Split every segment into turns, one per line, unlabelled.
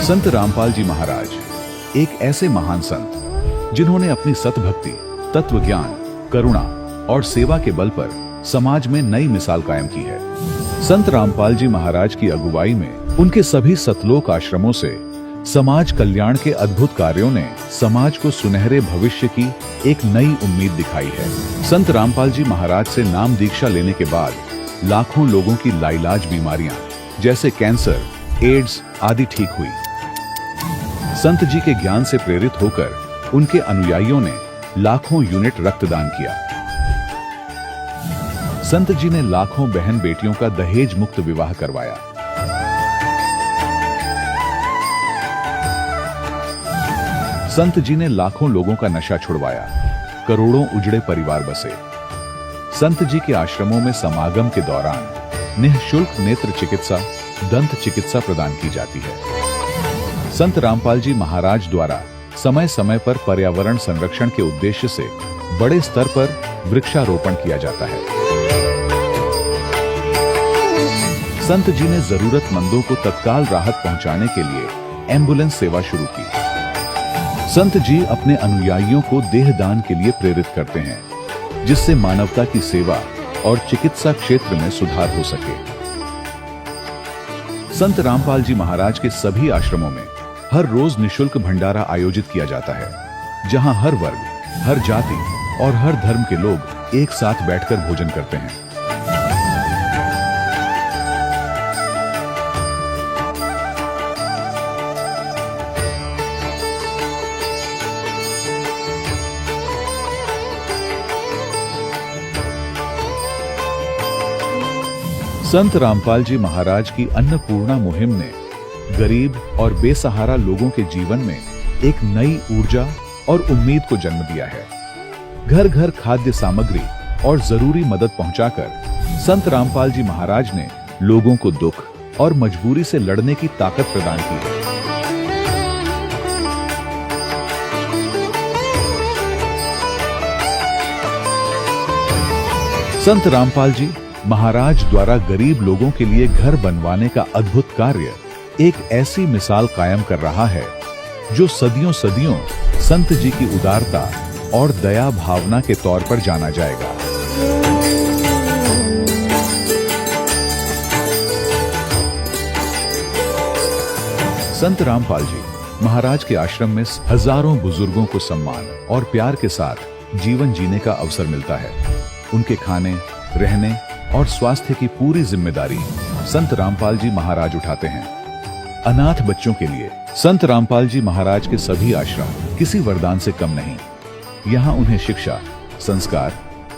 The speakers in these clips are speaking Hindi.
संत रामपाल जी महाराज एक ऐसे महान संत जिन्होंने अपनी सतभक्ति, तत्व ज्ञान, करुणा और सेवा के बल पर समाज में नई मिसाल कायम की है। संत रामपाल जी महाराज की अगुवाई में उनके सभी सतलोक आश्रमों से समाज कल्याण के अद्भुत कार्यों ने समाज को सुनहरे भविष्य की एक नई उम्मीद दिखाई है। संत रामपाल जी महाराज से नाम दीक्षा लेने के बाद लाखों लोगों की लाइलाज बीमारियां जैसे कैंसर, एड्स आदि ठीक हुई। संत जी के ज्ञान से प्रेरित होकर उनके अनुयायियों ने लाखों यूनिट रक्तदान किया। संत जी ने लाखों बहन बेटियों का दहेज मुक्त विवाह करवाया। संत जी ने लाखों लोगों का नशा छुड़वाया, करोड़ों उजड़े परिवार बसे। संत जी के आश्रमों में समागम के दौरान निःशुल्क नेत्र चिकित्सा, दंत चिकित्सा प्रदान की जाती है। संत रामपाल जी महाराज द्वारा समय समय पर पर्यावरण संरक्षण के उद्देश्य से बड़े स्तर पर वृक्षारोपण किया जाता है। संत जी ने जरूरतमंदों को तत्काल राहत पहुंचाने के लिए एम्बुलेंस सेवा शुरू की। संत जी अपने अनुयायियों को देहदान के लिए प्रेरित करते हैं, जिससे मानवता की सेवा और चिकित्सा क्षेत्र में सुधार हो सके। संत रामपाल जी महाराज के सभी आश्रमों में हर रोज निःशुल्क भंडारा आयोजित किया जाता है, जहां हर वर्ग, हर जाति और हर धर्म के लोग एक साथ बैठकर भोजन करते हैं। संत रामपाल जी महाराज की अन्नपूर्णा मुहिम ने गरीब और बेसहारा लोगों के जीवन में एक नई ऊर्जा और उम्मीद को जन्म दिया है। घर घर खाद्य सामग्री और जरूरी मदद पहुंचाकर संत रामपाल जी महाराज ने लोगों को दुख और मजबूरी से लड़ने की ताकत प्रदान की है। संत रामपाल जी महाराज द्वारा गरीब लोगों के लिए घर बनवाने का अद्भुत कार्य एक ऐसी मिसाल कायम कर रहा है जो सदियों सदियों संत जी की उदारता और दया भावना के तौर पर जाना जाएगा। संत रामपाल जी महाराज के आश्रम में हजारों बुजुर्गों को सम्मान और प्यार के साथ जीवन जीने का अवसर मिलता है। उनके खाने, रहने और स्वास्थ्य की पूरी जिम्मेदारी संत रामपाल जी महाराज उठाते हैं। अनाथ बच्चों के लिए संत रामपाल जी महाराज के सभी आश्रम किसी वरदान से कम नहीं। यहाँ उन्हें शिक्षा, संस्कार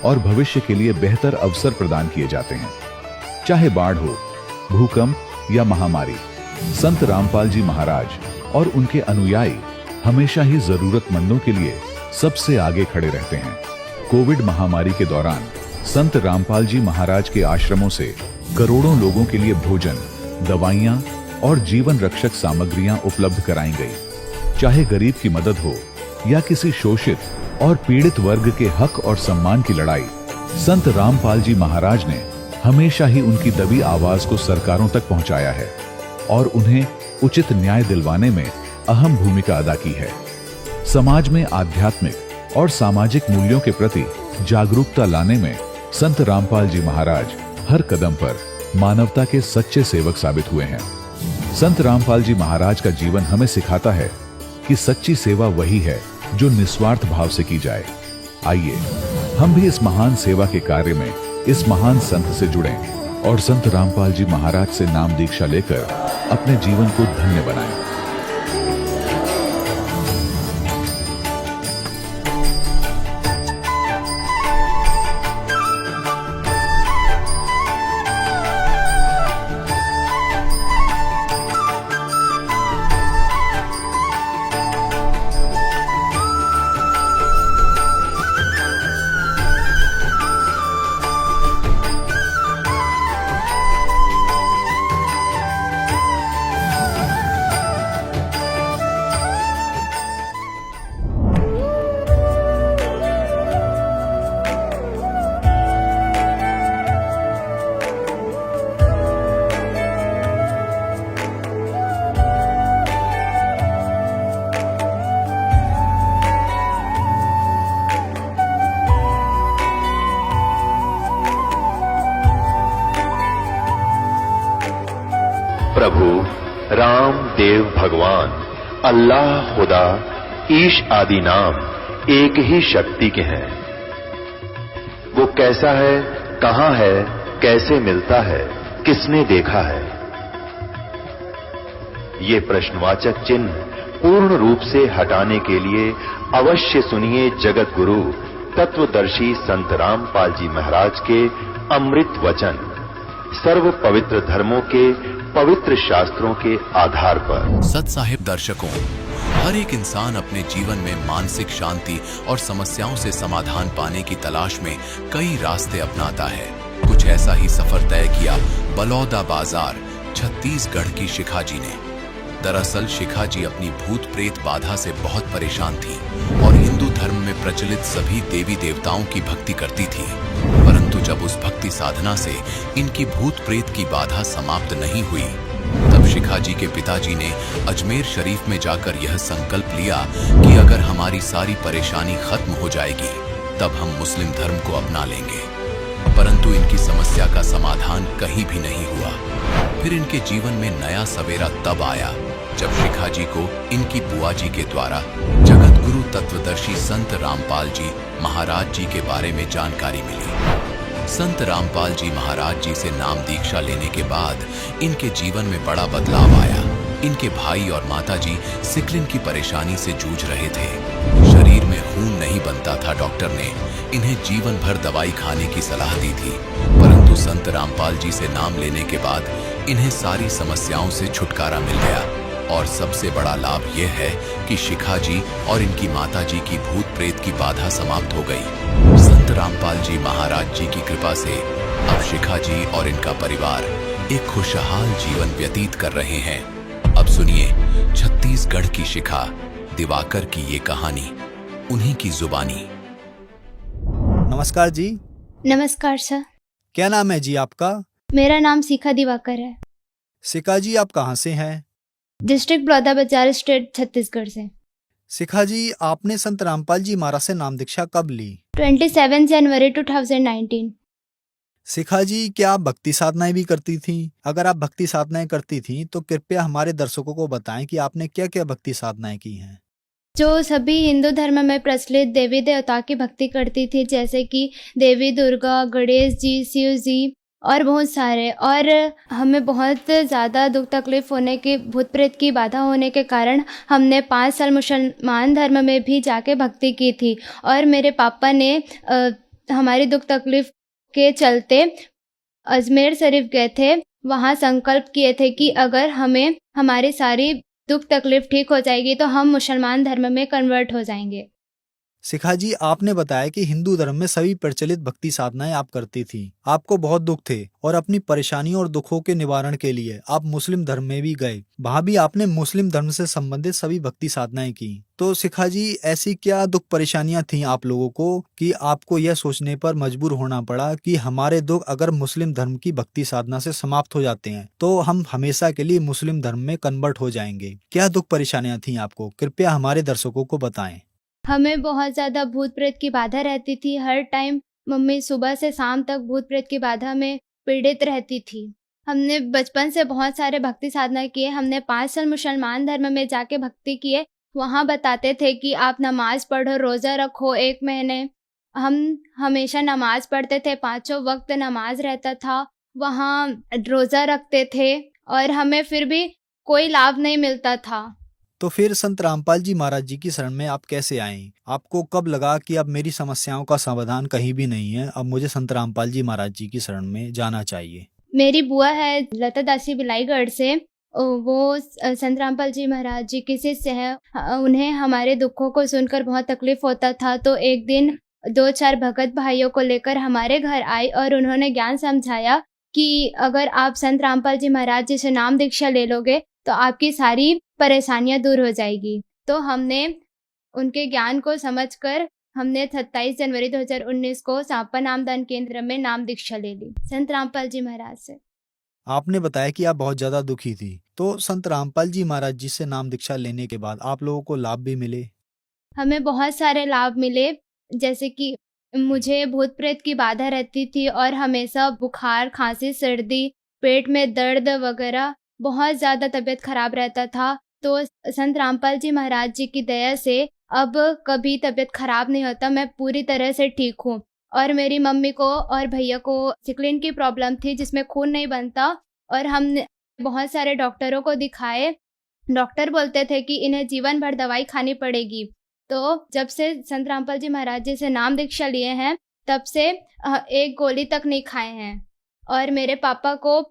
और भविष्य के लिए बेहतर अवसर प्रदान किए जाते हैं। चाहे बाढ़ हो, भूकंप या महामारी, संत रामपाल जी महाराज और उनके अनुयायी हमेशा ही जरूरतमंदों के लिए सबसे आगे खड़े रहते हैं। कोविड महामारी के दौरान संत रामपाल जी महाराज के आश्रमों से करोड़ों लोगों के लिए भोजन, दवाइयां और जीवन रक्षक सामग्रियां उपलब्ध कराई गई। चाहे गरीब की मदद हो या किसी शोषित और पीड़ित वर्ग के हक और सम्मान की लड़ाई, संत रामपाल जी महाराज ने हमेशा ही उनकी दबी आवाज को सरकारों तक पहुंचाया है और उन्हें उचित न्याय दिलवाने में अहम भूमिका अदा की है। समाज में आध्यात्मिक और सामाजिक मूल्यों के प्रति जागरूकता लाने में संत रामपाल जी महाराज हर कदम पर मानवता के सच्चे सेवक साबित हुए हैं। संत रामपाल जी महाराज का जीवन हमें सिखाता है कि सच्ची सेवा वही है जो निस्वार्थ भाव से की जाए। आइए हम भी इस महान सेवा के कार्य में इस महान संत से जुड़ें और संत रामपाल जी महाराज से नाम दीक्षा लेकर अपने जीवन को धन्य बनाएं।
प्रभु राम देव भगवान अल्लाह खुदा ईश आदि नाम एक ही शक्ति के हैं। वो कैसा है, कहां है, कैसे मिलता है, किसने देखा है? ये प्रश्नवाचक चिन्ह पूर्ण रूप से हटाने के लिए अवश्य सुनिए जगत गुरु तत्वदर्शी संत रामपाल जी महाराज के अमृत वचन, सर्व पवित्र धर्मों के पवित्र शास्त्रों के आधार पर।
सत साहिब दर्शकों, हर एक इंसान अपने जीवन में मानसिक शांति और समस्याओं से समाधान पाने की तलाश में कई रास्ते अपनाता है। कुछ ऐसा ही सफर तय किया बलौदा बाजार छत्तीसगढ़ की शिखा जी ने। दरअसल शिखा जी अपनी भूत प्रेत बाधा से बहुत परेशान थी और हिंदू धर्म में प्रचलित सभी देवी देवताओं की भक्ति करती थी। परंतु जब उस भक्ति साधना से इनकी भूत प्रेत की बाधा समाप्त नहीं हुई, तब शिखा जी के पिताजी ने अजमेर शरीफ में जाकर यह संकल्प लिया कि अगर हमारी सारी परेशानी खत्म हो जाएगी तब हम मुस्लिम धर्म को अपना लेंगे। परंतु इनकी समस्या का समाधान कहीं भी नहीं हुआ। फिर इनके जीवन में नया सवेरा तब आया जब शिखा जी को इनकी बुआ जी के द्वारा जगत गुरु तत्वदर्शी संत रामपाल जी महाराज जी के बारे में जानकारी मिली। संत रामपाल जी महाराज जी से नाम दीक्षा लेने के बाद इनके जीवन में बड़ा बदलाव आया। इनके भाई और माताजी सिकलिन की परेशानी से जूझ रहे थे। शरीर में खून नहीं बनता था। डॉक्टर ने इन्हें जीवन भर दवाई खाने की सलाह दी थी, परंतु संत रामपाल जी से नाम लेने के बाद इन्हें सारी समस्याओं से छुटकारा मिल गया। और सबसे बड़ा लाभ यह है कि शिखा जी और इनकी माताजी की भूत प्रेत की बाधा समाप्त हो गई। संत रामपाल जी महाराज जी की कृपा से अब शिखा जी और इनका परिवार एक खुशहाल जीवन व्यतीत कर रहे हैं। अब सुनिए छत्तीसगढ़ की शिखा दिवाकर की ये कहानी, उन्हीं की जुबानी।
नमस्कार जी।
नमस्कार सर।
क्या नाम है जी आपका?
मेरा नाम शिखा दिवाकर है।
शिखा जी आप कहाँ से हैं?
डिस्ट्रिक्ट बलौदाबाजार, स्टेट छत्तीसगढ़ से।
शिखा जी आपने संत रामपाल जी महाराज से नाम दीक्षा कब ली?
27 जनवरी 2019।
शिखा जी क्या आप भक्ति साधनाएं भी करती थीं? अगर आप भक्ति साधनाएं करती थीं तो कृपया हमारे दर्शकों को बताएं कि आपने क्या क्या भक्ति साधनाएं की हैं।
जो सभी हिंदू धर्म में प्रचलित देवी देवता की भक्ति करती थी, जैसे कि देवी दुर्गा, गणेश जी, शिव जी और बहुत सारे। और हमें बहुत ज़्यादा दुख तकलीफ होने की, भूत प्रेत की बाधा होने के कारण हमने 5 साल मुसलमान धर्म में भी जाके भक्ति की थी। और मेरे पापा ने हमारी दुख तकलीफ के चलते अजमेर शरीफ गए थे। वहाँ संकल्प किए थे कि अगर हमें हमारी सारी दुख तकलीफ ठीक हो जाएगी तो हम मुसलमान धर्म में कन्वर्ट हो जाएंगे।
शिखा जी आपने बताया कि हिंदू धर्म में सभी प्रचलित भक्ति साधनाएं आप करती थी। आपको बहुत दुख थे और अपनी परेशानियों और दुखों के निवारण के लिए आप मुस्लिम धर्म में भी गए। वहाँ भी आपने मुस्लिम धर्म से संबंधित सभी भक्ति साधनाएं की। तो शिखा जी ऐसी क्या दुख परेशानियां थी आप लोगों को कि आपको यह सोचने पर मजबूर होना पड़ा कि हमारे दुख अगर मुस्लिम धर्म की भक्ति साधना से समाप्त हो जाते हैं तो हम हमेशा के लिए मुस्लिम धर्म में कन्वर्ट हो जाएंगे? क्या दुख परेशानियां थी आपको, कृपया हमारे दर्शकों को बताएं।
हमें बहुत ज़्यादा भूत प्रेत की बाधा रहती थी। हर टाइम मम्मी सुबह से शाम तक भूत प्रेत की बाधा में पीड़ित रहती थी। हमने बचपन से बहुत सारे भक्ति साधना किए। हमने 5 साल मुसलमान धर्म में जाके भक्ति किए। वहाँ बताते थे कि आप नमाज पढ़ो, रोज़ा रखो 1 महीने। हम हमेशा नमाज पढ़ते थे, 5 वक्त नमाज रहता था। वहाँ रोज़ा रखते थे और हमें फिर भी कोई लाभ नहीं मिलता था।
तो फिर संत रामपाल जी महाराज जी की शरण में आप कैसे आए? आपको कब लगा कि अब मेरी समस्याओं का समाधान कहीं भी नहीं है, अब मुझे संत रामपाल जी महाराज जी की शरण में जाना चाहिए?
मेरी बुआ है लता दासी बिलाईगढ़ से, वो संत रामपाल जी महाराज जी की शिष्य है। उन्हें हमारे दुखों को सुनकर बहुत तकलीफ होता था, तो एक दिन 2-4 भगत भाइयों को लेकर हमारे घर आई और उन्होंने ज्ञान समझाया कि अगर आप संत रामपाल जी महाराज जी से नाम दीक्षा ले लोगे तो आपकी सारी परेशानियां दूर हो जाएगी। तो हमने उनके ज्ञान को समझकर हमने 27 जनवरी 2019 को सांपा नामदान केंद्र में नाम दीक्षा ले ली संत रामपाल जी महाराज से।
आपने बताया कि आप बहुत ज्यादा दुखी थी, तो संत रामपाल जी महाराज जी से नाम दीक्षा लेने के बाद आप लोगों को लाभ भी मिले?
हमें बहुत सारे लाभ मिले, जैसे कि मुझे भूत प्रेत की बाधा रहती थी और हमेशा बुखार, खांसी, सर्दी, पेट में दर्द वगैरह बहुत ज़्यादा तबीयत खराब रहता था। तो संत रामपाल जी महाराज जी की दया से अब कभी तबीयत खराब नहीं होता, मैं पूरी तरह से ठीक हूँ। और मेरी मम्मी को और भैया को सिकलिन की प्रॉब्लम थी जिसमें खून नहीं बनता, और हमने बहुत सारे डॉक्टरों को दिखाए। डॉक्टर बोलते थे कि इन्हें जीवन भर दवाई खानी पड़ेगी। तो जब से संत रामपाल जी महाराज जी से नाम दीक्षा लिए हैं, तब से एक गोली तक नहीं खाए हैं। और मेरे पापा को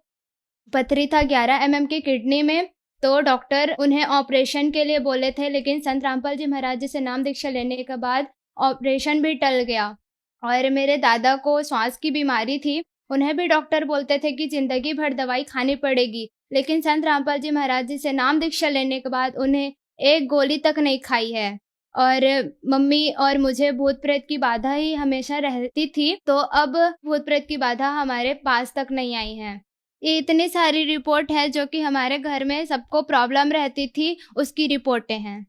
पथरी था 11 mm की किडनी में, तो डॉक्टर उन्हें ऑपरेशन के लिए बोले थे, लेकिन संत रामपाल जी महाराज जी से नाम दीक्षा लेने के बाद ऑपरेशन भी टल गया। और मेरे दादा को श्वास की बीमारी थी, उन्हें भी डॉक्टर बोलते थे कि जिंदगी भर दवाई खानी पड़ेगी, लेकिन संत रामपाल जी महाराज जी से नाम दीक्षा लेने के बाद उन्हें एक गोली तक नहीं खाई है। और मम्मी और मुझे भूत प्रेत की बाधा ही हमेशा रहती थी, तो अब भूत प्रेत की बाधा हमारे पास तक नहीं आई है। ये इतनी सारी रिपोर्ट है जो कि हमारे घर में सबको प्रॉब्लम रहती थी, उसकी रिपोर्टें हैं।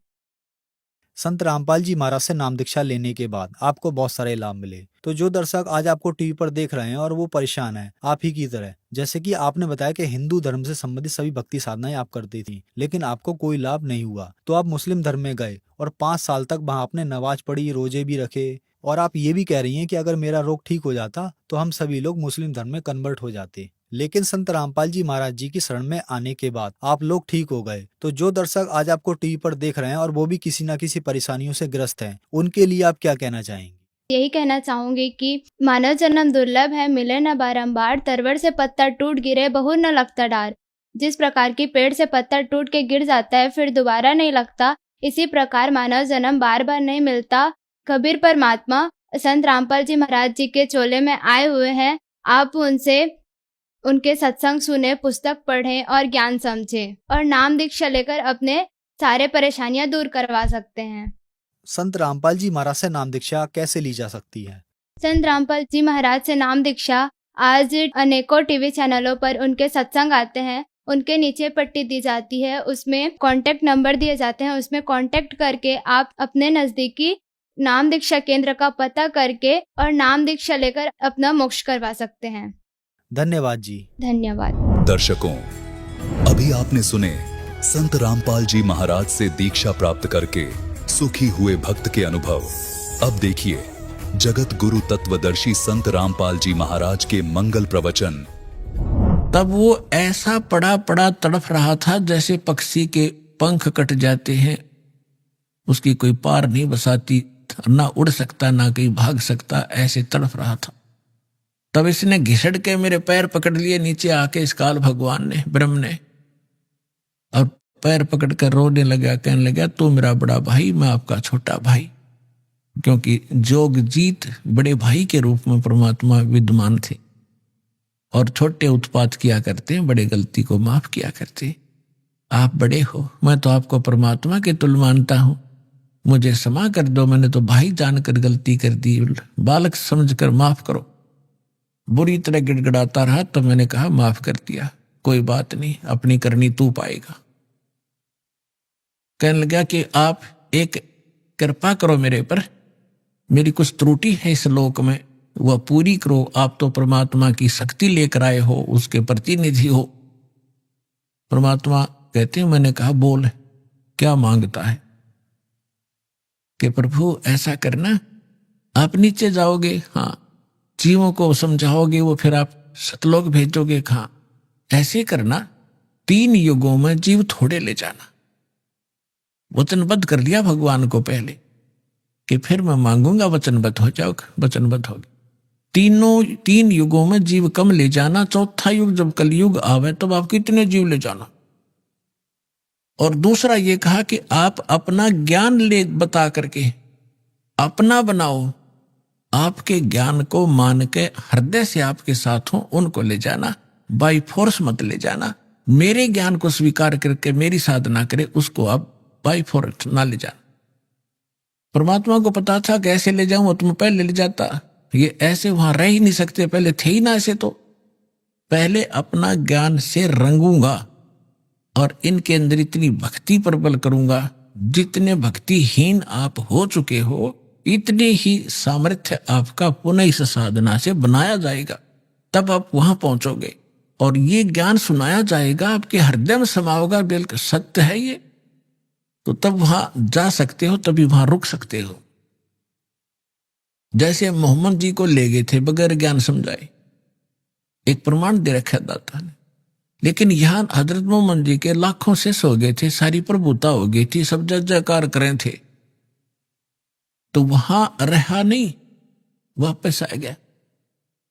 संत रामपाल जी महाराज से नाम दीक्षा लेने के बाद आपको बहुत सारे लाभ मिले। तो जो दर्शक आज आपको टीवी पर देख रहे हैं और वो परेशान हैं आप ही की तरह, जैसे कि आपने बताया कि हिंदू धर्म से संबंधित सभी भक्ति साधनाएं आप करती थी, लेकिन आपको कोई लाभ नहीं हुआ, तो आप मुस्लिम धर्म में गए और 5 साल तक वहां आपने नमाज पढ़ी, रोजे भी रखे, और आप ये भी कह रही हैं कि अगर मेरा रोग ठीक हो जाता तो हम सभी लोग मुस्लिम धर्म में कन्वर्ट हो जाते। लेकिन संत रामपाल जी महाराज जी की शरण में आने के बाद आप लोग ठीक हो गए। तो जो दर्शक आज आपको टीवी पर देख रहे हैं और वो भी किसी न किसी परेशानियों से ग्रस्त हैं, उनके लिए आप क्या कहना चाहेंगे?
यही कहना चाहूंगी कि मानव जन्म दुर्लभ है, मिले न बारंबार, तरवर से पत्ता टूट गिरे बहु न लगता डार। जिस प्रकार की पेड़ से पत्ता टूट के गिर जाता है फिर दोबारा नहीं लगता, इसी प्रकार मानव जन्म बार बार नहीं मिलता। कबीर परमात्मा संत रामपाल जी महाराज जी के चोले में आए हुए हैं। आप उनसे उनके सत्संग सुने, पुस्तक पढ़ें और ज्ञान समझें, और नाम दीक्षा लेकर अपने सारे परेशानियां दूर करवा सकते हैं।
संत रामपाल जी महाराज से नाम दीक्षा कैसे ली जा सकती है?
संत रामपाल जी महाराज से नाम दीक्षा आज अनेकों टीवी चैनलों पर उनके सत्संग आते हैं, उनके नीचे पट्टी दी जाती है, उसमें कांटेक्ट नंबर दिए जाते हैं, उसमें कांटेक्ट करके आप अपने नजदीकी नाम दीक्षा केंद्र का पता करके और नाम दीक्षा लेकर अपना मोक्ष करवा सकते हैं।
धन्यवाद जी।
धन्यवाद।
दर्शकों, अभी आपने सुने संत रामपाल जी महाराज से दीक्षा प्राप्त करके सुखी हुए भक्त के अनुभव। अब देखिए जगत गुरु तत्वदर्शी संत रामपाल जी महाराज के मंगल प्रवचन।
तब वो ऐसा पड़ा पड़ा तड़फ रहा था जैसे पक्षी के पंख कट जाते हैं, उसकी कोई पार नहीं बसाती, ना उड़ सकता ना कहीं भाग सकता, ऐसे तड़फ रहा था। तब इसने घिसड़ के मेरे पैर पकड़ लिए नीचे आके, इस काल भगवान ने, ब्रह्म ने, और पैर पकड़ कर रोने लगा, कहने लगा तू मेरा बड़ा भाई, मैं आपका छोटा भाई। क्योंकि जोग जीत बड़े भाई के रूप में परमात्मा विद्यमान थे और छोटे उत्पात किया करते, बड़े गलती को माफ किया करते। आप बड़े हो, मैं तो आपको परमात्मा के तुल्य मानता हूं, मुझे क्षमा कर दो, मैंने तो भाई जानकर गलती कर दी, बालक समझकर माफ करो। बुरी तरह गिड़गिड़ाता रहा, तो मैंने कहा माफ कर दिया, कोई बात नहीं, अपनी करनी तू पाएगा। कहने लगा कि आप एक कृपा करो मेरे पर, मेरी कुछ त्रुटि है इस लोक में, वह पूरी करो। आप तो परमात्मा की शक्ति लेकर आए हो, उसके प्रतिनिधि हो। परमात्मा कहते हैं, मैंने कहा बोल क्या मांगता है? कि प्रभु ऐसा करना, आप नीचे जाओगे, हाँ, जीवों को समझाओगे, वो फिर आप सतलोक भेजोगे, हाँ, ऐसे करना, 3 युगों में जीव थोड़े ले जाना। वचनबद्ध कर लिया भगवान को पहले कि फिर मैं मांगूंगा, वचनबद्ध हो जाओगे, वचनबद्ध होगे। 3 युगों में जीव कम ले जाना, चौथा युग जब कलयुग आवे तब आप कितने जीव ले जाना। और दूसरा ये कहा कि आप अपना ज्ञान ले बता करके अपना बनाओ, आपके ज्ञान को मान के हृदय से आपके साथ हो, उनको ले जाना, बाई फोर्स मत ले जाना। मेरे ज्ञान को स्वीकार करके मेरी साधना करे, उसको आप बाई फोर्स ना ले जाना। परमात्मा को पता था कैसे ले जाऊं, तुम पहले ले जाता, ये ऐसे वहां रह ही नहीं सकते, पहले थे ही ना ऐसे, तो पहले अपना ज्ञान से रंगूंगा और इनके अंदर इतनी भक्ति प्रबल करूंगा, जितने भक्तिहीन आप हो चुके हो इतने ही सामर्थ्य आपका पुनः इस साधना से बनाया जाएगा, तब आप वहां पहुंचोगे। और ये ज्ञान सुनाया जाएगा, आपके हृदय में समा होगा, बिल्कुल सत्य है ये, तो तब वहां जा सकते हो, तभी वहां रुक सकते हो। जैसे मोहम्मद जी को ले गए थे बगैर ज्ञान समझाए, एक प्रमाण दे रखा दाता ने, लेकिन यहां हजरत मोहम्मद जी के लाखों से सो गए थे, सारी प्रभुता हो गई थी, सब जय जयकार कर रहे थे, तो वहां रहा नहीं, वापस आ गया।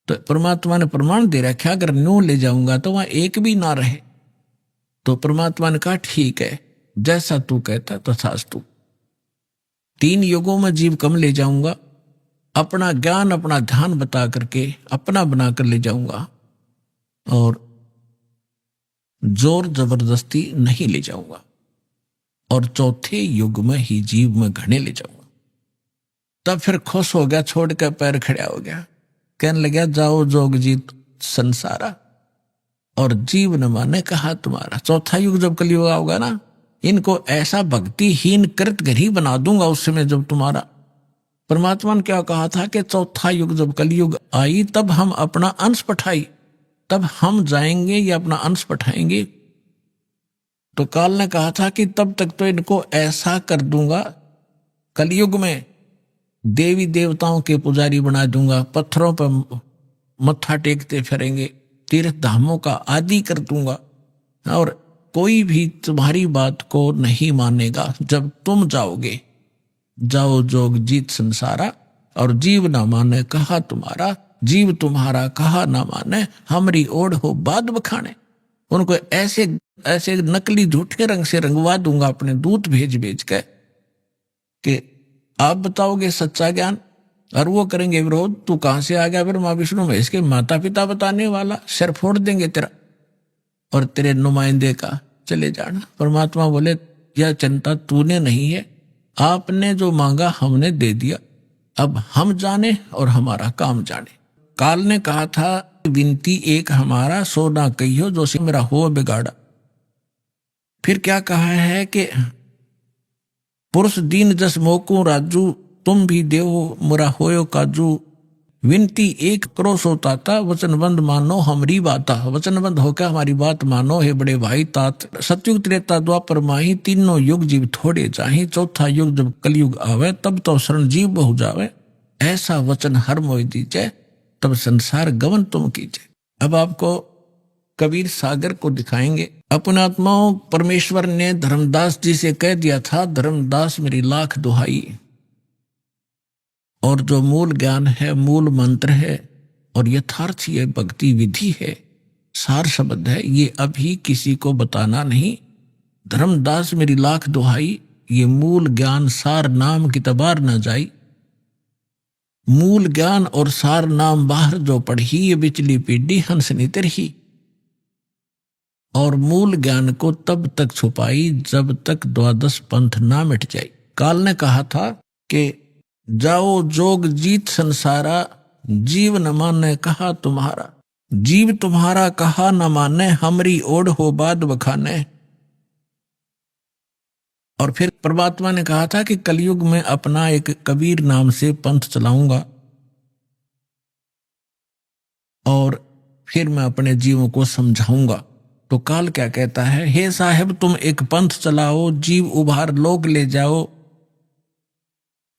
तो परमात्मा ने प्रमाण दे रखा, अगर न्यू ले जाऊंगा तो वहां एक भी ना रहे। तो परमात्मा ने कहा ठीक है, जैसा तू कहता तथास्तु। 3 युगों में जीव कम ले जाऊंगा, अपना ज्ञान अपना ध्यान बता करके अपना बनाकर ले जाऊंगा, और जोर जबरदस्ती नहीं ले जाऊंगा, और चौथे युग में ही जीव में घने ले जाऊंगा। तब फिर खुश हो गया, छोड़ कर पैर खड़ा हो गया, कहने लगा जाओ जोग जीत संसारा, और जीव न माने कहा तुम्हारा। चौथा युग जब कलयुग होगा ना, इनको ऐसा भक्तिहीन कृतघ्नी बना दूंगा उस समय जब तुम्हारा। परमात्मा ने क्या कहा था कि चौथा युग जब कलयुग आई तब हम अपना अंश पठाई, तब हम जाएंगे या अपना अंश पठाएंगे। तो काल ने कहा था कि तब तक तो इनको ऐसा कर दूंगा, कलयुग में देवी देवताओं के पुजारी बना दूंगा, पत्थरों पर मत्था टेकते फिरेंगे, तीर्थ धामों का आदि कर दूंगा, और कोई भी तुम्हारी बात को नहीं मानेगा। जब तुम जाओगे, जाओ जोग जीत संसारा, और जीव ना माने कहा तुम्हारा, जीव तुम्हारा कहा ना माने, हमरी ओढ़ हो बाद बखाने। उनको ऐसे ऐसे नकली झूठे रंग से रंगवा दूंगा अपने दूत भेज भेज के, कि आप बताओगे सच्चा ज्ञान और वो करेंगे विरोध। तू कहां से आ गया फिर माँ विष्णु महेश के माता पिता बताने वाला, सिर फोड़ देंगे तेरा और तेरे नुमाइंदे का, चले जाना। परमात्मा बोले यह चिंता तूने नहीं है, आपने जो मांगा हमने दे दिया, अब हम जाने और हमारा काम जाने। काल ने कहा था विनती एक हमारा, सो ना कहियो जो से मेरा हो बिगाड़ा। फिर क्या कहा है कि पुरुष दीन जस मोकू राजू, तुम भी देवो मुरा होयो काजू। विनती एक करो सो ताता, वचनबंद मानो हमरी बाता। वचनबंद होकर हमारी बात मानो हे बड़े भाई तात। सतयुग त्रेता द्वापर माही, तीनों युग जीव थोड़े चाही। चौथा युग जब कलयुग आवे, तब तो शरण जीव बहु जावे। ऐसा वचन हर मोय दीजे, तब संसार गमन तुम कीजिए। अब आपको कबीर सागर को दिखाएंगे। अपने आत्माओं परमेश्वर ने धर्मदास जी से कह दिया था, धर्मदास मेरी लाख दुहाई। और जो मूल ज्ञान है, मूल मंत्र है और यथार्थ ये भक्ति विधि है, सार शब्द है, ये अभी किसी को बताना नहीं। धर्मदास मेरी लाख दुहाई, ये मूल ज्ञान सार नाम की तबार न जाई। मूल ज्ञान और सार नाम बाहर जो पढ़ी, ये बिचली पीढ़ी हंस नितर ही। और मूल ज्ञान को तब तक छुपाई जब तक द्वादश पंथ ना मिट जाए। काल ने कहा था कि जाओ जोग जीत संसारा, जीव न माने कहा तुम्हारा। जीव तुम्हारा कहा न माने, हमरी ओढ़ हो बाद बखाने। और फिर परमात्मा ने कहा था कि कलयुग में अपना एक कबीर नाम से पंथ चलाऊंगा, और फिर मैं अपने जीवों को समझाऊंगा। तो काल क्या कहता है, हे साहेब तुम एक पंथ चलाओ, जीव उभार लोग ले जाओ।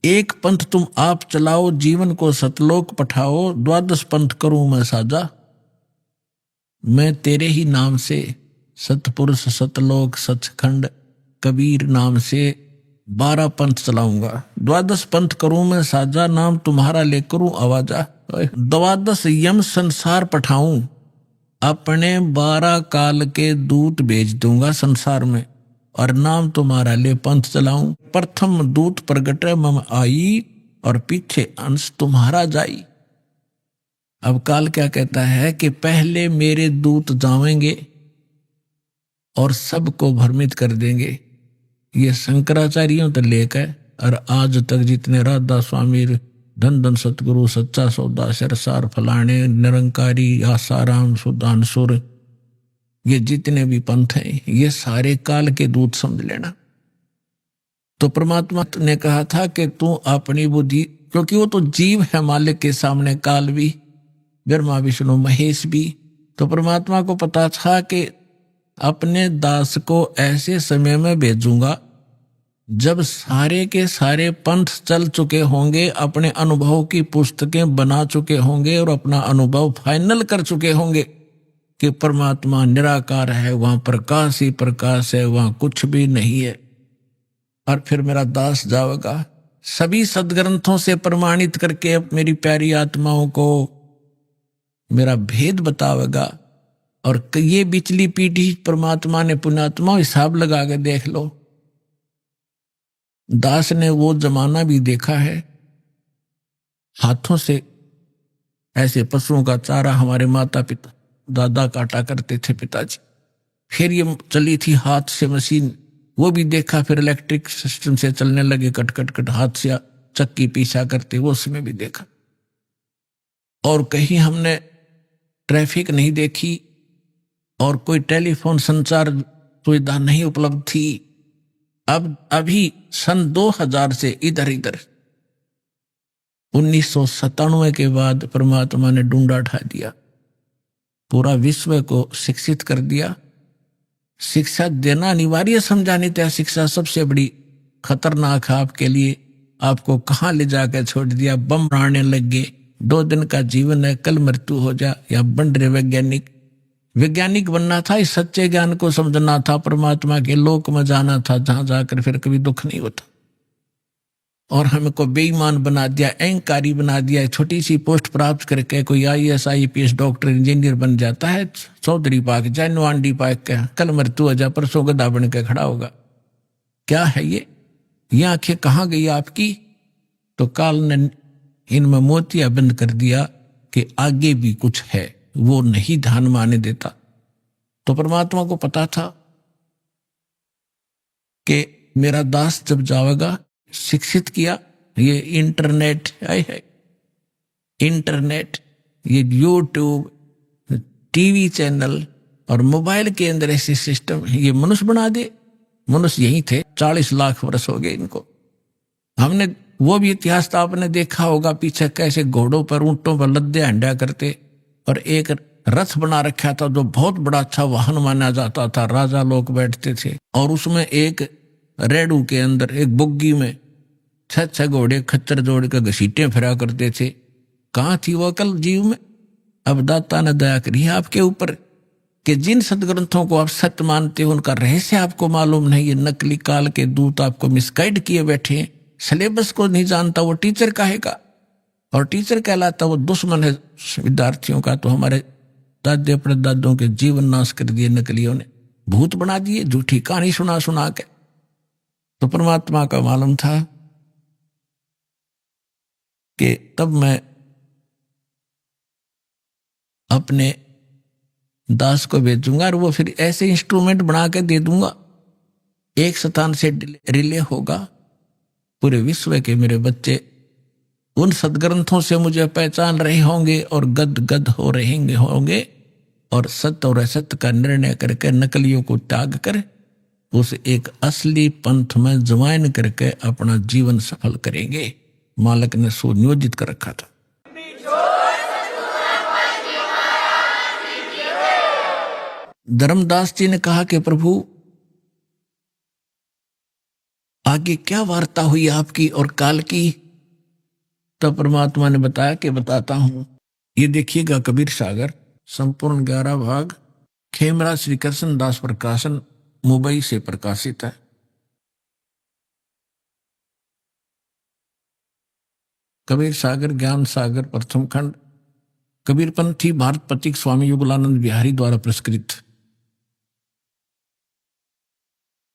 एक पंथ तुम आप चलाओ, जीवन को सतलोक पठाओ। द्वादश पंथ करूं मैं साजा, मैं तेरे ही नाम से सतपुरुष सतलोक सचखंड कबीर नाम से 12 पंथ चलाऊंगा। द्वादश पंथ करूं मैं साजा, नाम तुम्हारा ले करूं आवाजा। द्वादश यम संसार पठाऊं, अपने 12 काल के दूत भेज दूंगा संसार में, और नाम तुम्हारा ले पंथ चलाऊं। प्रथम दूत प्रगट मम आई, और पीछे अंश तुम्हारा जाई। अब काल क्या कहता है कि पहले मेरे दूत जावेंगे और सबको भ्रमित कर देंगे। ये शंकराचार्यों तो लेकर और आज तक जितने राधा स्वामी, धन धन सतगुरु, सच्चा सौदा, सरसार फलाने, निरंकारी, आसाराम, सुदानसुर, ये जितने भी पंथ हैं, ये सारे काल के दूत समझ लेना। तो परमात्मा ने कहा था कि तू अपनी बुद्धि, क्योंकि वो तो जीव है मालिक के सामने, काल भी, ब्रह्मा विष्णु महेश भी, तो परमात्मा को पता था कि अपने दास को ऐसे समय में भेजूंगा जब सारे के सारे पंथ चल चुके होंगे, अपने अनुभव की पुस्तकें बना चुके होंगे और अपना अनुभव फाइनल कर चुके होंगे कि परमात्मा निराकार है, वहां प्रकाश ही प्रकाश है, वहां कुछ भी नहीं है। और फिर मेरा दास जाएगा, सभी सदग्रंथों से प्रमाणित करके मेरी प्यारी आत्माओं को मेरा भेद बतावेगा। और ये बिचली पीढ़ी परमात्मा ने पुण्यात्मा हिसाब लगा के देख लो, दास ने वो जमाना भी देखा है, हाथों से ऐसे पशुओं का चारा हमारे माता पिता दादा काटा करते थे पिताजी। फिर ये चली थी हाथ से मशीन, वो भी देखा। फिर इलेक्ट्रिक सिस्टम से चलने लगे, कट कट कट हाथ से चक्की पीछा करते, वो उसमें भी देखा। और कहीं हमने ट्रैफिक नहीं देखी और कोई टेलीफोन संचार सुविधा नहीं उपलब्ध थी। अब अभी सन 2000 से इधर 1997 के बाद परमात्मा ने डूंडा उठा दिया, पूरा विश्व को शिक्षित कर दिया। शिक्षा देना अनिवार्य समझा, नहीं तो शिक्षा सबसे बड़ी खतरनाक है आपके लिए। आपको कहाँ ले जाकर छोड़ दिया, बम बनाने लग गए। 2 दिन का जीवन है, कल मृत्यु हो जा। या बन रहे वैज्ञानिक बनना था, इस सच्चे ज्ञान को समझना था, परमात्मा के लोक में जाना था, जहां जाकर फिर कभी दुख नहीं होता। और हमको बेईमान बना दिया, अहंकारी बना दिया। छोटी सी पोस्ट प्राप्त करके कोई IAS IPS डॉक्टर इंजीनियर बन जाता है, चौधरी पाक जाए नवांडी पाक के, कल मृत्यु हो जा, परसों गधा बन के खड़ा होगा। क्या है ये आंखें कहाँ गई आपकी? तो काल ने इनमें मोतिया बंद कर दिया कि आगे भी कुछ है, वो नहीं ध्यान में आने देता। तो परमात्मा को पता था कि मेरा दास जब जाएगा, शिक्षित किया। ये इंटरनेट है, इंटरनेट, ये यूट्यूब, टीवी चैनल और मोबाइल के अंदर ऐसे सिस्टम ये मनुष्य बना दे। मनुष्य यही थे, 40 लाख वर्ष हो गए इनको। हमने वो भी इतिहास तो आपने देखा होगा, पीछे कैसे घोड़ों पर ऊंटों पर लद्दे हंडा करते, और एक रथ बना रखा था जो बहुत बड़ा अच्छा वाहन माना जाता था, राजा लोग बैठते थे। और उसमें एक रेडू के अंदर एक बुग्गी में 6 घोड़े खच्चर जोड़ के घसीटे फिरा करते थे। कहाँ थी वो अकल जीव में? अब दाता ने दया करी है आपके ऊपर कि जिन सदग्रंथों को आप सत्य मानते हो उनका रहस्य आपको मालूम नहीं। ये नकली काल के दूत आपको मिसगाइड किए बैठे हैं। सिलेबस को नहीं जानता वो टीचर कहेगा, और टीचर कहलाता वो दुश्मन है विद्यार्थियों का। तो हमारे दादे परदादों के जीवन नाश कर दिए नकलियों ने, भूत बना दिए, झूठी कहानी सुना सुना के। तो परमात्मा का मालूम था कि तब मैं अपने दास को भेजूंगा और वो फिर ऐसे इंस्ट्रूमेंट बना के दे दूंगा, एक स्थान से रिले होगा। पूरे विश्व के मेरे बच्चे उन सदग्रंथों से मुझे पहचान रहे होंगे और गद गद हो रहेंगे होंगे, और सत्य और असत्य का निर्णय करके नकलियों को त्याग कर उस एक असली पंथ में ज्वाइन करके अपना जीवन सफल करेंगे। मालिक ने सुनियोजित कर रखा था। धर्मदास जी ने कहा कि प्रभु आगे क्या वार्ता हुई आपकी और काल की? तब परमात्मा ने बताया कि बताता हूं। ये देखिएगा कबीर सागर संपूर्ण 11 भाग खेमरा श्री कृष्ण दास प्रकाशन मुंबई से प्रकाशित है। कबीर सागर ज्ञान सागर प्रथम खंड कबीरपंथी भारत पथिक स्वामी युगलानंद बिहारी द्वारा पुरस्कृत।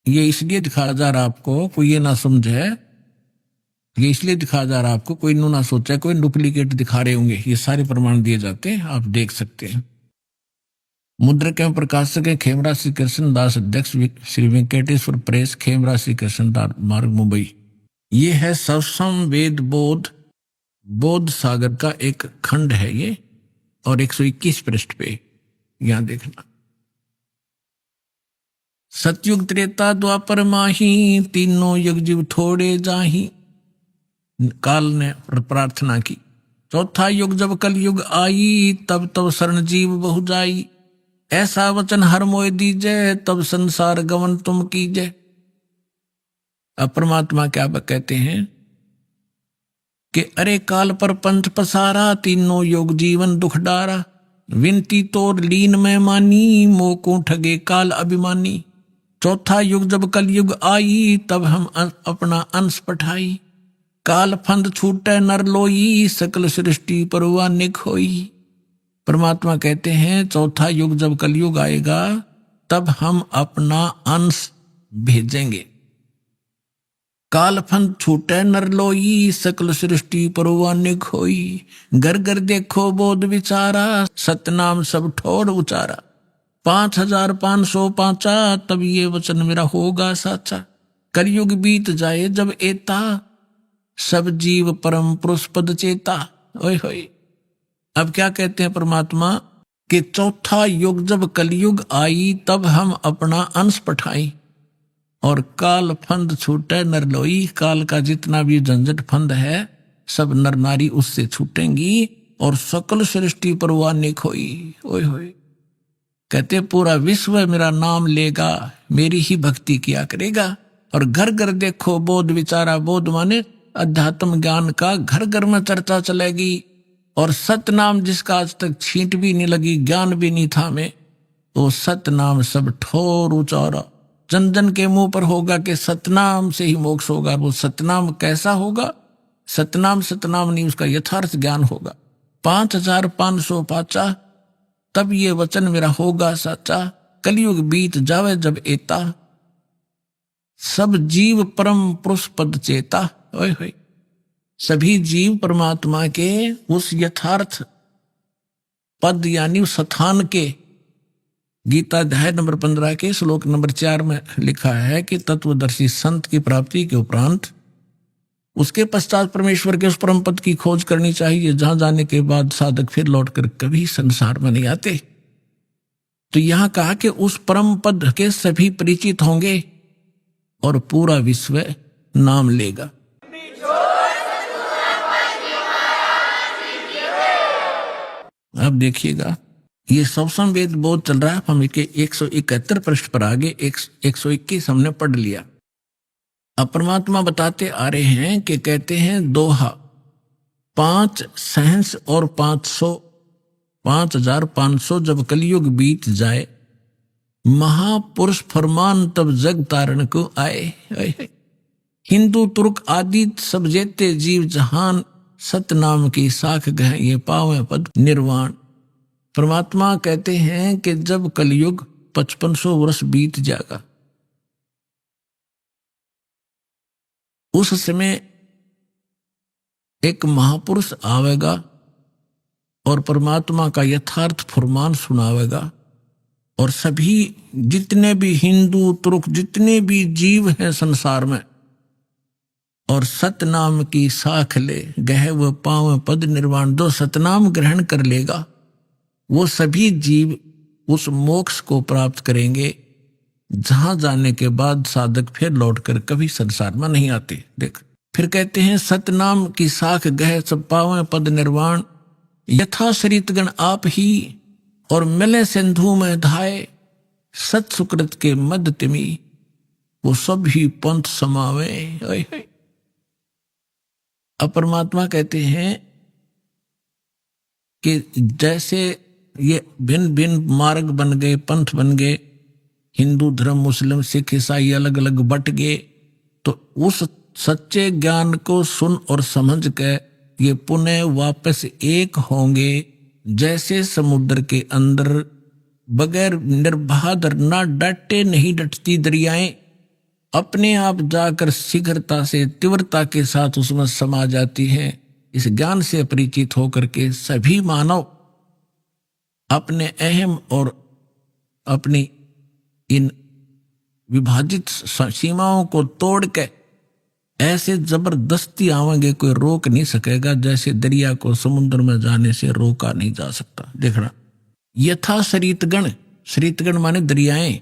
ये इसलिए दिखाया जा रहा आपको, कोई ये ना समझे, ये इसलिए दिखाया जा रहा आपको, कोई ना सोचा कोई डुप्लीकेट दिखा रहे होंगे। ये सारे प्रमाण दिए जाते हैं, आप देख सकते हैं। मुद्रक एवं प्रकाशक है खेमरा श्री कृष्ण दास, अध्यक्ष श्री वेंकटेश्वर प्रेस, खेमरा श्री कृष्ण दास मार्ग मुंबई। ये है सवसम वेद बोध सागर का एक खंड है ये, और 121 पृष्ठ पे यहां देखना। सतयुग त्रेता द्वापर माही, तीनों युग जीव थोड़े जाही। काल ने प्रार्थना की। चौथा युग जब कल युग आई, तब तब शरण जीव बहु जाई। ऐसा वचन हर मोय दीजे, तब संसार गवन तुम कीजे। अब परमात्मा क्या कहते हैं कि अरे काल पर पंच पसारा, तीनों योग जीवन दुख डारा। विनती तोर लीन में मानी, मोको ठगे काल अभिमानी। चौथा युग जब कल युग आई, तब हम अपना अंश पठाई। काल फंद छूटे नर लोई, सकल सृष्टि परवा निखोई। परमात्मा कहते हैं चौथा युग जब कलयुग आएगा, तब हम अपना अंश भेजेंगे। काल फंद छूटे नर लोई, सकल सृष्टि परवा निखोई। घर घर देखो बोध विचारा, सतनाम सब ठोर उचारा। 5505 तब ये वचन मेरा होगा साचा। कलयुग बीत जाए जब एता, सब जीव परम पुरुष पद चेता। ओए होए। अब क्या कहते हैं परमात्मा कि चौथा युग जब कलयुग आई, तब हम अपना अंश पठाई। और काल फंद छूटे नर लोई, काल का जितना भी झंझट फंद है सब नर नारी उससे छूटेंगी, और सकल सृष्टि परवाह ने खोई। ओए होए। कहते पूरा विश्व मेरा नाम लेगा, मेरी ही भक्ति किया करेगा। और घर घर देखो बोध विचारा, बोध माने अध्यात्म ज्ञान का घर घर में चर्चा चलेगी। और सतनाम जिसका आज तक छींट भी नहीं लगी, ज्ञान भी नहीं था में, वो सतनाम सब ठोर उचारा। जन जन के मुंह पर होगा कि सतनाम से ही मोक्ष होगा। वो सतनाम कैसा होगा? सतनाम सतनाम नहीं, उसका यथार्थ ज्ञान होगा। 5505 तब ये वचन मेरा होगा साचा। कलयुग बीत जावे जब एता, सब जीव परम पुरुष पद चेता। ओए होए। सभी जीव परमात्मा के उस यथार्थ पद यानी उस स्थान के, गीता अध्याय नंबर 15 के श्लोक नंबर 4 में लिखा है कि तत्वदर्शी संत की प्राप्ति के उपरांत उसके पश्चात परमेश्वर के उस परम पद की खोज करनी चाहिए, जहां जाने के बाद साधक फिर लौटकर कभी संसार में नहीं आते। तो यहां कहा कि उस परम पद के सभी परिचित होंगे और पूरा विश्व नाम लेगा। अब देखिएगा, ये सवसम वेद बोध चल रहा है। हम इसके 171 पृष्ठ पर आगे 121 हमने पढ़ लिया। अब परमात्मा बताते आ रहे हैं कि कहते हैं दोहा 5 सहस्र और 500 5500 जब कलयुग बीत जाए, महापुरुष फरमान तब जग तारण को आए। हिंदू तुर्क आदि सब जेते जीव जहान, सतनाम की साख गह ये पावे पद निर्वाण। परमात्मा कहते हैं कि जब कलयुग 5500 वर्ष बीत जाएगा, उस समय एक महापुरुष आवेगा और परमात्मा का यथार्थ फरमान सुनावेगा। और सभी जितने भी हिंदू तुर्क जितने भी जीव हैं संसार में, और सतनाम की साख ले गह व पाव पद निर्वाण। जो सतनाम ग्रहण कर लेगा वो सभी जीव उस मोक्ष को प्राप्त करेंगे, जहां जाने के बाद साधक फिर लौटकर कभी संसार में नहीं आते। देख फिर कहते हैं सतनाम की साख गह सब पावे पद निर्वाण। यथा सरितगण आप ही और मिले सिंधु में धाये, सत सुकृत के मद तिमी वो सब ही पंथ समावे। अब परमात्मा कहते हैं कि जैसे ये भिन्न भिन्न मार्ग बन गए, पंथ बन गए, हिंदू धर्म मुस्लिम सिख ईसाई अलग अलग बट गए, तो उस सच्चे ज्ञान को सुन और समझ के ये पुनः वापस एक होंगे। जैसे समुद्र के अंदर बगैर निर्बाध ना डटे नहीं डटती दरियाएं, अपने आप जाकर शीघ्रता से तीव्रता के साथ उसमें समा जाती हैं। इस ज्ञान से परिचित होकर के सभी मानव अपने अहम और अपनी इन विभाजित सीमाओं को तोड़ के ऐसे जबरदस्ती आवेंगे, कोई रोक नहीं सकेगा। जैसे दरिया को समुद्र में जाने से रोका नहीं जा सकता। देखना, यथा सरितगण, सरितगण माने दरियाएं,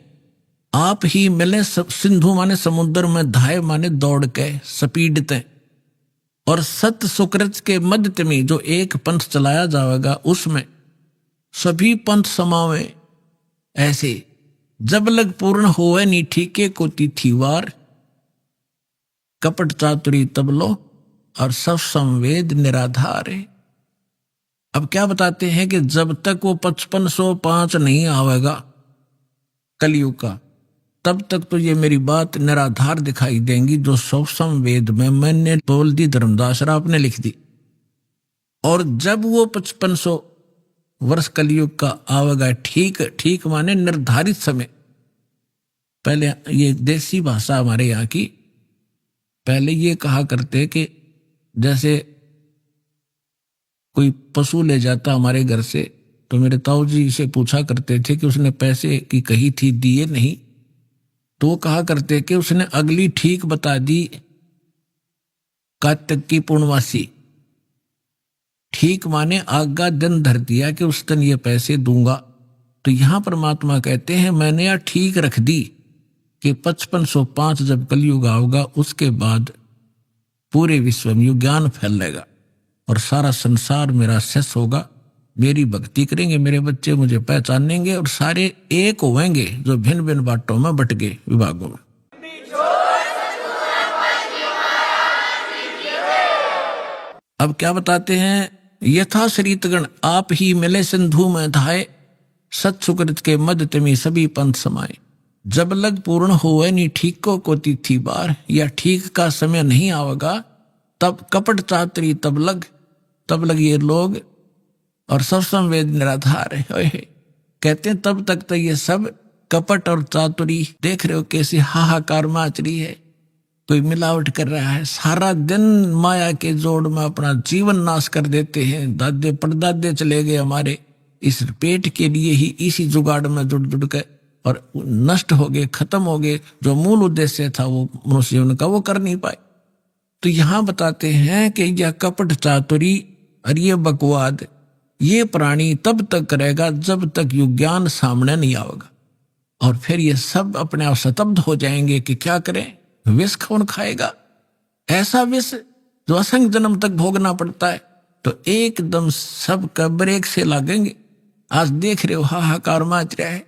आप ही मिले सिंधु माने समुद्र में, धाय माने दौड़ के स्पीडते, और सत सुकृत के मध्य में जो एक पंथ चलाया जाएगा उसमें सभी पंथ समावे। ऐसे जब लग पूर्ण होवे नी ठीके को तिथिवार, कपट चातुरी तब लो और सब संवेद निराधार है। अब क्या बताते हैं कि जब तक वो 5505 नहीं आवेगा कलयुग का, तब तक तो ये मेरी बात निराधार दिखाई देंगी जो सब संवेद में मैंने बोल दी, धर्मदास आपने लिख दी। और जब वो 5500 वर्ष कलयुग का आवेगा, ठीक ठीक माने निर्धारित समय। पहले ये देसी भाषा हमारे यहाँ की, पहले ये कहा करते कि जैसे कोई पशु ले जाता हमारे घर से, तो मेरे ताऊ जी से पूछा करते थे कि उसने पैसे की कही थी, दिए नहीं, तो वो कहा करते कि उसने अगली ठीक बता दी, कार्तिक की पूर्णवासी। ठीक माने आगा दिन धर दिया कि उस दिन ये पैसे दूंगा। तो यहां परमात्मा कहते हैं मैंने यह ठीक रख दी कि 5505 जब कलयुग आओगा, उसके बाद पूरे विश्व में ज्ञान फैलेगा और सारा संसार मेरा शेष होगा। मेरी भक्ति करेंगे मेरे बच्चे, मुझे पहचानेंगे और सारे एक होंगे जो भिन्न भिन्न बाटों में बट गए विभागों में। अब क्या बताते हैं, यथा श्रीतगण आप ही मिले सिंधु में धाये, सत सुकृत के मद तमी सभी पंथ समाये। जब लग पूर्ण होवे नी ठीक को तिथि बार, या ठीक का समय नहीं आवेगा, तब कपट चातरी तब लग ये लोग और सब संवेद निराधार है। कहते हैं तब तक तो ये सब कपट और चातुरी, देख रहे हो कैसी हाहाकार माच रही है, कोई मिलावट कर रहा है, सारा दिन माया के जोड़ में अपना जीवन नाश कर देते हैं। दादे परदादे चले गए हमारे इस पेट के लिए ही, इसी जुगाड़ में जुड़ के और नष्ट हो गए, खत्म हो गए। जो मूल उद्देश्य था वो मनुष्य जीवन का, वो कर नहीं पाए। तो यहां बताते हैं कि यह कपट चातुरी और ये बकवाद, ये प्राणी तब तक करेगा जब तक युग ज्ञान सामने नहीं आएगा। और फिर ये सब अपने आप स्तब्ध हो जाएंगे कि क्या करें, विष कौन खाएगा? ऐसा विष जो असंख्य जन्म तक भोगना पड़ता है। तो एकदम सब का ब्रेक से लागेंगे। आज देख रहे हो हाहाकार मच रहा है,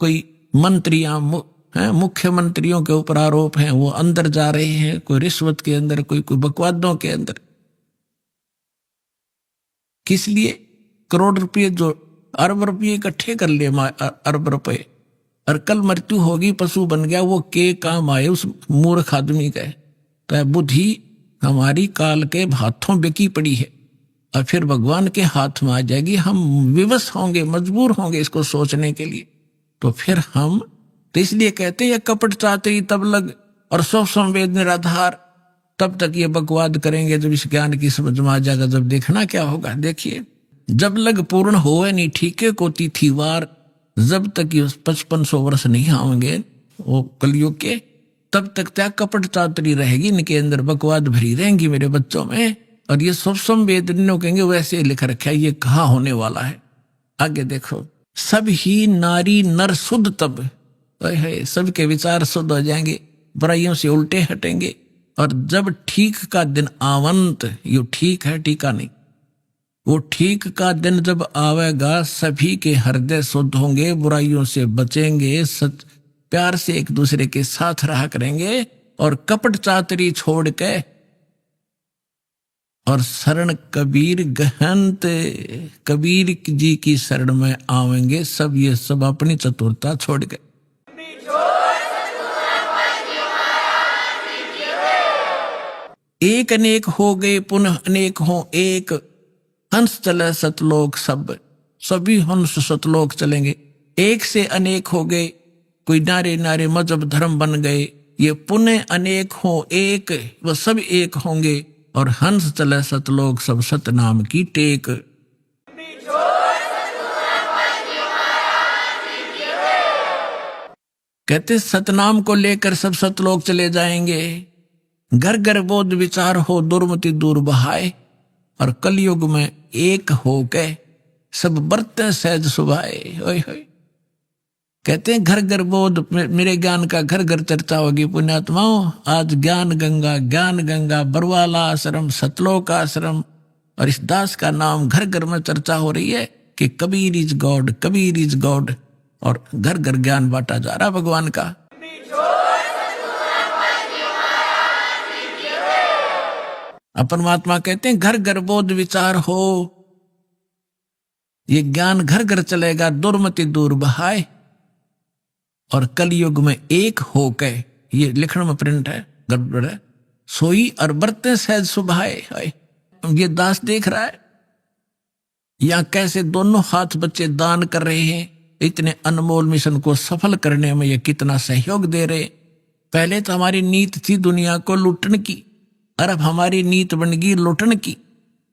कोई मंत्रियां मुख्यमंत्रियों के ऊपर आरोप हैं, वो अंदर जा रहे हैं, कोई रिश्वत के अंदर, कोई बकवादों के अंदर। किस लिए? करोड़ रुपये, जो अरब रुपये इकट्ठे कर लिए, अरब रुपये, और कल मृत्यु होगी, पशु बन गया, वो के काम आए उस मूर्ख आदमी का। तो बुद्धि हमारी काल के हाथों बिकी पड़ी है और फिर भगवान के हाथ में आ जाएगी। हम विवश होंगे, मजबूर होंगे इसको सोचने के लिए। तो फिर हम, तो इसलिए कहते हैं कपट चातुरी तब लग और सब संवेद निराधार, तब तक ये बकवाद करेंगे जब इस ज्ञान की समझ में आ जाएगा। जब देखना क्या होगा, देखिए, जब लग पूर्ण होवे नी ठीके को तिथिवार, जब तक ये 5500 वर्ष नहीं आएंगे वो कलयुग के, तब तक त्या कपट चातुरी रहेगी, इनके अंदर बकवाद भरी रहेंगी मेरे बच्चों में। और ये सब संवेद कहेंगे वैसे लिख रखा है, ये कहाँ होने वाला है। आगे देखो, सब ही नारी नर शुद्ध तब, सबके विचार शुद्ध हो जाएंगे, बुराइयों से उल्टे हटेंगे। और जब ठीक का दिन आवंत, ये ठीक है टीका नहीं, वो ठीक का दिन जब आवेगा, सभी के हृदय शुद्ध होंगे, बुराइयों से बचेंगे, सच प्यार से एक दूसरे के साथ रहा करेंगे और कपट चातुरी छोड़ के और शरण कबीर गहंत, कबीर जी की शरण में आवेंगे सब। ये सब अपनी चतुरता छोड़ गए। एक अनेक हो गए पुनः अनेक हो एक, हंस चले सतलोक सब, सभी हंस सतलोक चलेंगे। एक से अनेक हो गए, कोई नारे नारे मजहब धर्म बन गए, ये पुनः अनेक हो एक, वह सब एक होंगे और हंस चले सतलोक सब, सतनाम की टेक। कहते सतनाम को लेकर सब सतलोक चले जाएंगे। घर घर बोध विचार हो, दुर्मति दूर बहाए, और कलयुग में एक हो के सब बरते सहज सुभाए। ओए होए, कहते हैं घर घर बोध, मेरे ज्ञान का घर घर चर्चा होगी पुण्यात्माओं। आज ज्ञान गंगा बरवाला आश्रम, सतलोक आश्रम और इस दास का नाम घर घर में चर्चा हो रही है कि Kabir is God, Kabir is God. और घर घर ज्ञान बांटा जा रहा भगवान का। परमात्मा कहते हैं घर घर बोध विचार हो, ये ज्ञान घर घर चलेगा, दुर्मति दूर बहाए, और कलयुग में एक हो के, ये लिखण में प्रिंट है, गड़बड़ है, सोई और बरते सहज सुभाए। ये दास देख रहा है या कैसे दोनों हाथ बच्चे दान कर रहे हैं, इतने अनमोल मिशन को सफल करने में ये कितना सहयोग दे रहे। पहले तो हमारी नीत थी दुनिया को लूटने की, और अब हमारी नीत बन गई लूटने की।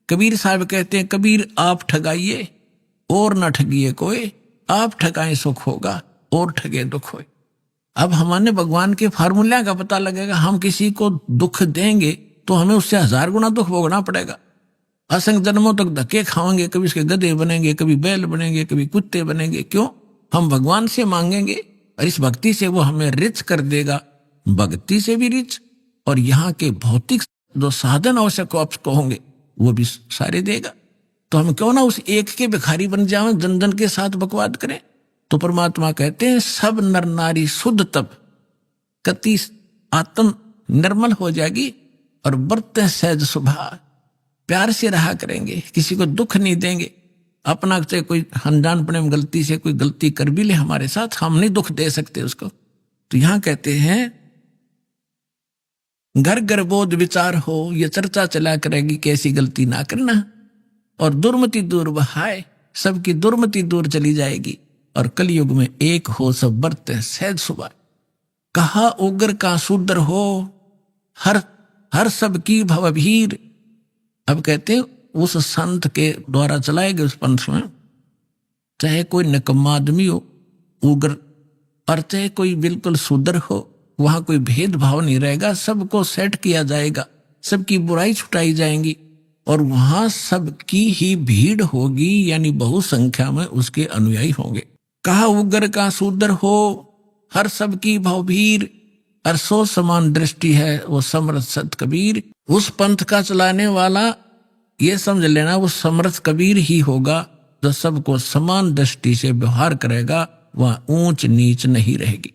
कबीर साहब कहते हैं, कबीर आप ठगाइए और न ठगिए कोई, आप ठगाए सुख होगा और ठगे दुख होए। अब हमारे भगवान के फार्मूला का पता लगेगा, हम किसी को दुख देंगे तो हमें उससे 1000 गुना दुख भोगना पड़ेगा। असंख्य जन्मों तक धक्के खाएंगे, कभी उसके गधे बनेंगे, कभी बैल बनेंगे, कभी कुत्ते बनेंगे। क्यों? हम भगवान से मांगेंगे और इस भक्ति से वो हमें रिच कर देगा, भक्ति से भी रिच, और यहाँ के भौतिक जो साधन आवश्यक आपको होंगे वो भी सारे देगा। तो हम क्यों ना उस एक के भिखारी बन जाएं, जन जन के साथ बकवाद करें। तो परमात्मा कहते हैं, सब नर नारी शुद्ध तब कति आत्म निर्मल हो जाएगी, और बरते सहज सुभा, प्यार से रहा करेंगे, किसी को दुख नहीं देंगे। अपना से कोई अनजानपने में गलती से कोई गलती कर भी ले हमारे साथ, हम नहीं दुख दे सकते उसको। तो यहां कहते हैं घर घर बोध विचार हो, ये चर्चा चला करेगी कैसी गलती ना करना, और दुर्मति दूर बहाए, सबकी दुर्मति दूर चली जाएगी, और कलयुग में एक हो सब बरते सहज सुभा। कहा उग्र का शूद्र हो, हर सब की भवभीर। अब कहते हैं उस संत के द्वारा चलाए गए उस पंथ में, चाहे कोई निकम्मा आदमी हो उग्र, और चाहे कोई बिल्कुल शूद्र हो, वहां कोई भेदभाव नहीं रहेगा, सबको सेट किया जाएगा, सबकी बुराई छुटाई जाएंगी, और वहां सबकी ही भीड़ होगी, यानी बहुसंख्या में उसके अनुयायी होंगे। कहा उग्र का शूद्र हो, हर सबकी भवभीर, और सो समान दृष्टि है वो समर्थ सत कबीर। उस पंथ का चलाने वाला ये समझ लेना वो समर्थ कबीर ही होगा, जो सबको समान दृष्टि से व्यवहार करेगा, वह ऊंच नीच नहीं रहेगी।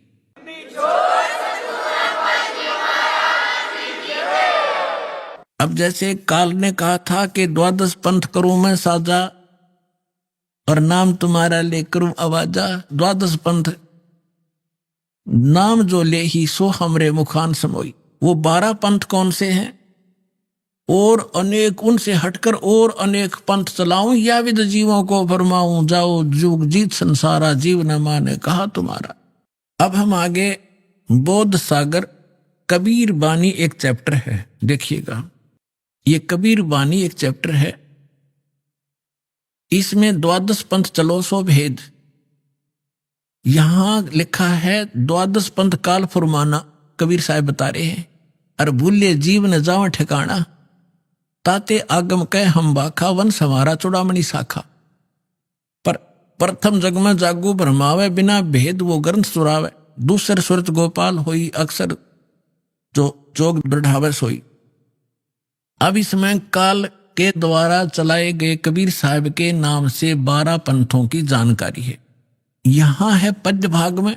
अब जैसे काल ने कहा था कि 12 पंथ करूं मैं साजा, और नाम तुम्हारा ले करूं आवाजा। 12 पंथ नाम जो ले ही सो हमरे मुखान समोई। वो 12 पंथ कौन से हैं? और अनेक उनसे हटकर और अनेक पंथ चलाऊं, या विद जीवों को फरमाऊं, जाओ जुग जीत संसारा, जीव न माने कहा तुम्हारा। अब हम आगे बोध सागर कबीर बानी एक चैप्टर है, देखिएगा ये कबीर बानी एक चैप्टर है, इसमें 12 पंथ चलो सो भेद। यहां लिखा है 12 पंथ काल फुरमाना, कबीर साहब बता रहे हैं, और भूले जीव न जावा ठिकाना, ताते आगम कह हम बाखा, वन समारा चुड़ामणि शाखा। पर प्रथम जग में जागू भरमावे, बिना भेद वो ग्रंथ सुरावे, दूसर सुरत गोपाल होई, अक्सर जो जोग बढ़ावे सोई। अब इसमें काल के द्वारा चलाए गए कबीर साहब के नाम से 12 पंथों की जानकारी है। यहां है पद्य भाग में,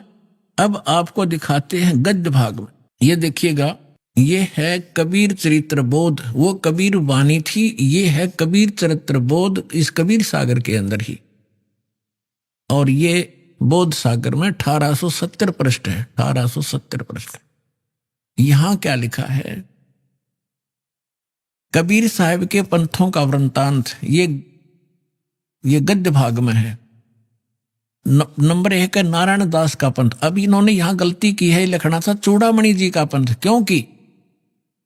अब आपको दिखाते हैं गद्य भाग में। ये देखिएगा, ये है कबीर चरित्र बोध, वो कबीर वाणी थी, ये है कबीर चरित्र बोध इस कबीर सागर के अंदर ही, और ये बोध सागर में 1870 पृष्ठ है, 1870 पृष्ठ। यहां क्या लिखा है? कबीर साहब के पंथों का वृंतांत ये गद्य भाग में है। नंबर 1 है नारायण दास का पंथ। अब इन्होंने यहां गलती की है, लिखना था चूड़ामणि जी का पंथ, क्योंकि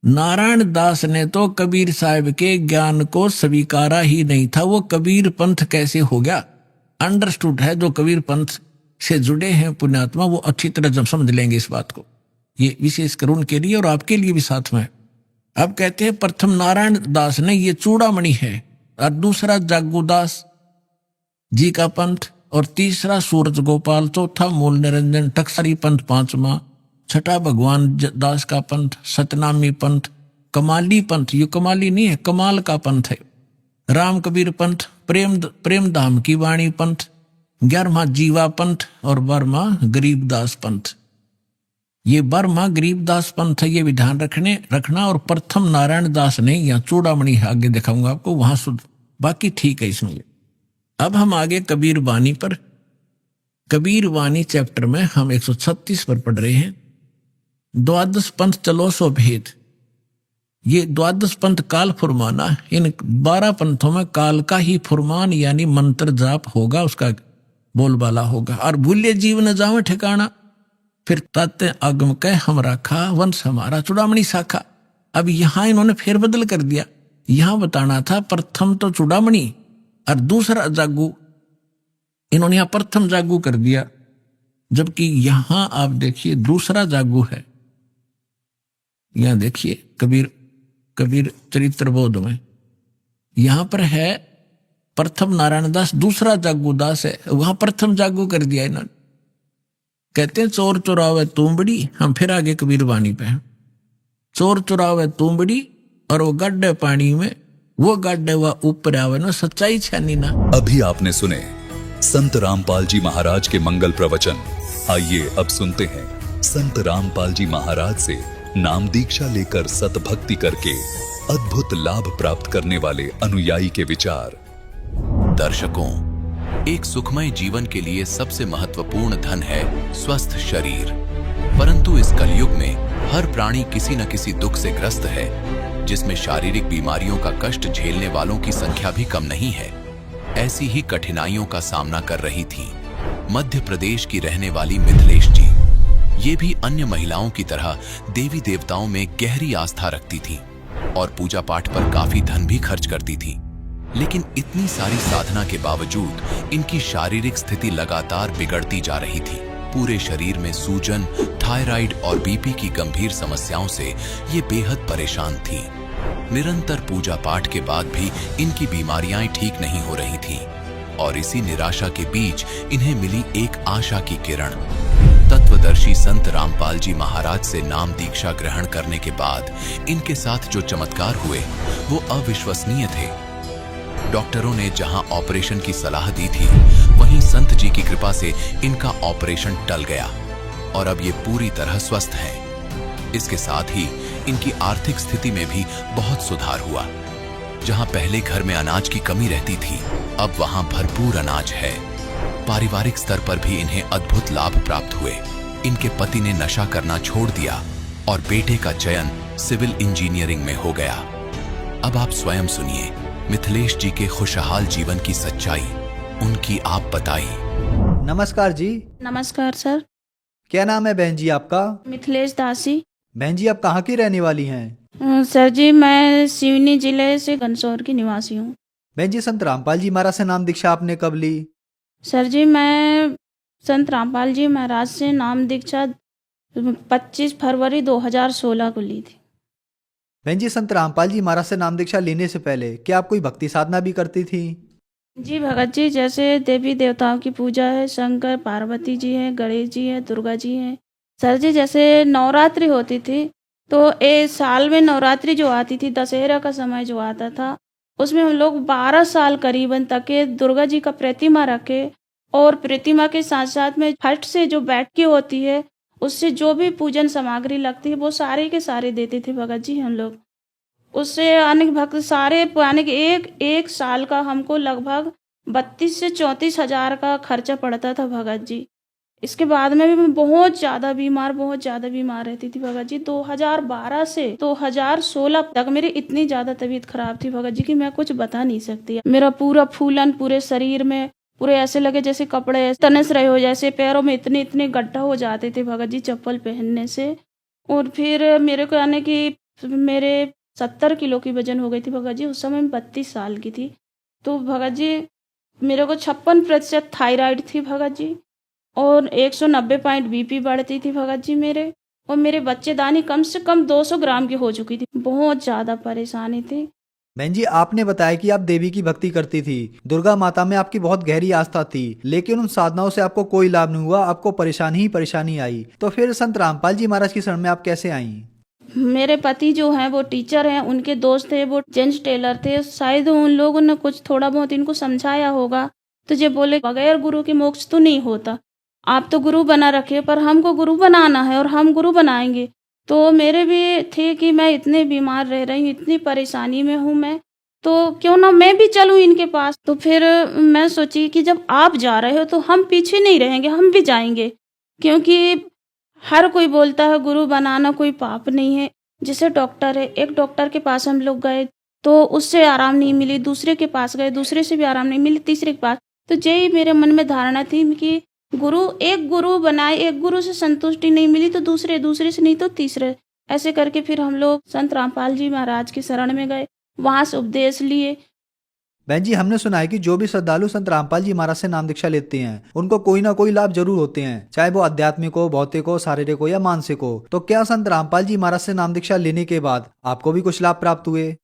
नारायण दास ने तो कबीर साहब के ज्ञान को स्वीकारा ही नहीं था। वो कबीर पंथ कैसे हो गया? अंडरस्टूड है, जो कबीर पंथ से जुड़े हैं पुण्यात्मा वो अच्छी तरह जब समझ लेंगे इस बात को। ये विशेषकर उनके लिए और आपके लिए भी साथ में। अब कहते हैं प्रथम नारायण दास ने, ये चूड़ामणि है, और दूसरा जागूदास जी का पंथ, और तीसरा सूरज गोपाल, चौथा मूल निरंजन, टकसारी पंथ पांचवा, छठा भगवान दास का पंथ, सतनामी पंथ, कमाली पंथ, ये कमाली नहीं है कमाल का पंथ है, राम कबीर पंथ, प्रेम धाम की वाणी पंथ, 11वां जीवा पंथ और 12वां गरीबदास पंथ। ये 12वां गरीबदास पंथ है, ये भी ध्यान रखना। और प्रथम नारायण दास ने, या चूड़ामणि आगे दिखाऊंगा आपको, वहां शुद्ध, बाकी ठीक है इसमें। अब हम आगे कबीर वाणी पर। कबीर वाणी चैप्टर में हम 136 पर पढ़ रहे हैं। द्वादश पंथ चलो सो भेद। ये द्वादश पंथ काल फुरमाना। इन 12 पंथों में काल का ही फुरमान यानी मंत्र जाप होगा, उसका बोलबाला होगा। और भूल्य जीव न जावे ठिकाना, फिर तत्व अगम कह हम राखा, वंश हमारा चूड़ामणि शाखा। अब यहां इन्होंने फेरबदल कर दिया। यहां बताना था प्रथम तो चूड़ामणि और दूसरा जागू, इन्होंने यहां प्रथम जागू कर दिया, जबकि यहां आप देखिए दूसरा जागू है। यहां देखिए कबीर चरित्र बोध में यहां पर है प्रथम नारायण दास, दूसरा जागू दास है, वहां प्रथम जागू कर दिया इन्होंने। कहते हैं चोर चुरावे तुमबड़ी, हम फिर आगे कबीर वाणी पे हैं। चोर चुरावे तुमबड़ी और वो गड्ढे पानी में, वो गड्ढे वह ऊपर आवे ना, सच्चाई छानी ना।
अभी आपने सुने संत रामपाल जी महाराज के मंगल प्रवचन। आइए अब सुनते हैं संत रामपाल जी महाराज से नाम दीक्षा लेकर सतभक्ति करके अद्भुत लाभ प्राप्त करने वाले अनुयायी के विचार।
दर्शकों, एक सुखमय जीवन के लिए सबसे महत्वपूर्ण धन है स्वस्थ शरीर। परंतु इस कलयुग में हर प्राणी किसी न किसी दुख से ग्रस्त है, जिसमें शारीरिक बीमारियों का कष्ट झेलने वालों की संख्या भी कम नहीं है। ऐसी ही कठिनाइयों का सामना कर रही थी मध्य प्रदेश की रहने वाली मिथिलेश जी। ये भी अन्य महिलाओं की तरह देवी देवताओं में गहरी आस्था रखती थी और पूजा पाठ पर काफी धन भी खर्च करती थी। लेकिन इतनी सारी साधना के बावजूद इनकी शारीरिक स्थिति लगातार बिगड़ती जा रही थी। पूरे शरीर में सूजन, थायराइड और बीपी की गंभीर समस्याओं से ये बेहद परेशान थी। निरंतर पूजा पाठ के बाद भी इनकी बीमारियां ठीक नहीं हो रही थीं और इसी निराशा के बीच इन्हें मिली एक आशा की किरण। तत्वदर्शी संत रामपाल जी महाराज से नाम दीक्षा ग्रहण करने के बाद इनके साथ जो चमत्कार हुए वो अविश्वसनीय थे। डॉक्टरों ने जहां ऑपरेशन की सलाह दी थी, वहीं संत जी की कृपा से इनका ऑपरेशन टल गया और अब ये पूरी तरह स्वस्थ हैं। इसके साथ ही इनकी आर्थिक स्थिति में भी बहुत सुधार हुआ। जहां पहले घर में अनाज की कमी रहती थी, अब वहां भरपूर अनाज है। पारिवारिक स्तर पर भी इन्हें अद्भुत लाभ प्राप्त हुए। इनके पति ने नशा करना छोड़ दिया और बेटे का चयन सिविल इंजीनियरिंग में हो गया। अब आप स्वयं सुनिए मिथिलेश जी के खुशहाल जीवन की सच्चाई, उनकी आप बताइए।
नमस्कार जी।
नमस्कार सर।
क्या नाम है बहन जी आपका?
मिथिलेश दासी।
बहन जी आप कहाँ की रहने वाली हैं?
सर जी मैं सिवनी जिले से घनसौर की निवासी हूँ।
बहन जी संत रामपाल जी महाराज से नाम दीक्षा आपने कब ली?
सर जी मैं संत रामपाल जी महाराज से नाम दीक्षा 25 फरवरी 2016 को ली थी।
बहन जी संत रामपाल जी महाराज से नाम दीक्षा लेने से पहले क्या आप कोई भक्ति साधना भी करती थी?
जी भगत जी, जैसे देवी देवताओं की पूजा है, शंकर पार्वती जी हैं, गणेश जी हैं, दुर्गा जी हैं। सर जी जैसे नवरात्रि होती थी तो एक साल में नवरात्रि जो आती थी, दशहरा का समय जो आता था, उसमें हम लोग 12 साल करीबन तक के दुर्गा जी का प्रतिमा रखे और प्रतिमा के साथ साथ में फट से जो बैठकी होती है उससे जो भी पूजन सामग्री लगती है वो सारे के सारे देते थे भगत जी हम लोग। उससे अनेक भक्त सारे पुराने के एक साल का हमको लगभग 32 से 34 हजार का खर्चा पड़ता था भगत जी। इसके बाद में भी मैं बहुत ज़्यादा बीमार रहती थी भगत जी। 2012 से 2016 तक मेरी इतनी ज़्यादा तबीयत खराब थी भगत जी कि मैं कुछ बता नहीं सकती। मेरा पूरा फूलन पूरे शरीर में, पूरे ऐसे लगे जैसे कपड़े तनस रहे हो, जैसे पैरों में इतने गड्ढा हो जाते थे भगत जी चप्पल पहनने से। और फिर मेरे को आने की मेरे 70 किलो की वजन हो गई थी भगत जी। उस समय मैं 32 साल की थी। तो भगत जी मेरे को 56% थायराइड थी भगत जी और 190 पॉइंट बीपी बढ़ती थी भगत जी मेरे, और मेरे बच्चेदानी कम से कम 200 ग्राम की हो चुकी थी। बहुत ज़्यादा परेशानी थी।
बहन जी आपने बताया कि आप देवी की भक्ति करती थी, दुर्गा माता में आपकी बहुत गहरी आस्था थी, लेकिन उन साधनाओं से आपको कोई लाभ नहीं हुआ, आपको परेशानी ही परेशानी आई। तो फिर संत रामपाल जी महाराज की शरण में आप कैसे आईं?
मेरे पति जो हैं वो टीचर हैं, उनके दोस्त थे वो जेंट्स टेलर थे। शायद उन लोगों ने कुछ थोड़ा बहुत इनको समझाया होगा तो ये बोले बगैर गुरु के मोक्ष तो नहीं होता, आप तो गुरु बना रखे पर हमको गुरु बनाना है और हम गुरु बनाएंगे। तो मेरे भी थे कि मैं इतने बीमार रह रही हूँ, इतनी परेशानी में हूँ मैं, तो क्यों ना मैं भी चलूँ इनके पास। तो फिर मैं सोची कि जब आप जा रहे हो तो हम पीछे नहीं रहेंगे, हम भी जाएंगे, क्योंकि हर कोई बोलता है गुरु बनाना कोई पाप नहीं है। जैसे डॉक्टर है, एक डॉक्टर के पास हम लोग गए तो उससे आराम नहीं मिली, दूसरे के पास गए, दूसरे से भी आराम नहीं मिली, तीसरे के पास। तो यही मेरे मन में धारणा थी कि गुरु, एक गुरु बनाए, एक गुरु से संतुष्टि नहीं मिली तो दूसरे, दूसरे से नहीं तो तीसरे, ऐसे करके फिर हम लोग संत रामपाल जी महाराज की शरण में गए, वहां से उपदेश लिए।
बहन जी, हमने सुना है कि जो भी श्रद्धालु संत रामपाल जी महाराज से नाम दीक्षा लेते हैं उनको कोई ना कोई लाभ जरूर होते हैं, चाहे वो आध्यात्मिक हो, भौतिक हो, शारीरिक हो या मानसिक हो। तो क्या संत रामपाल जी महाराज से नाम दीक्षा लेने के बाद आपको भी कुछ लाभ प्राप्त हुए?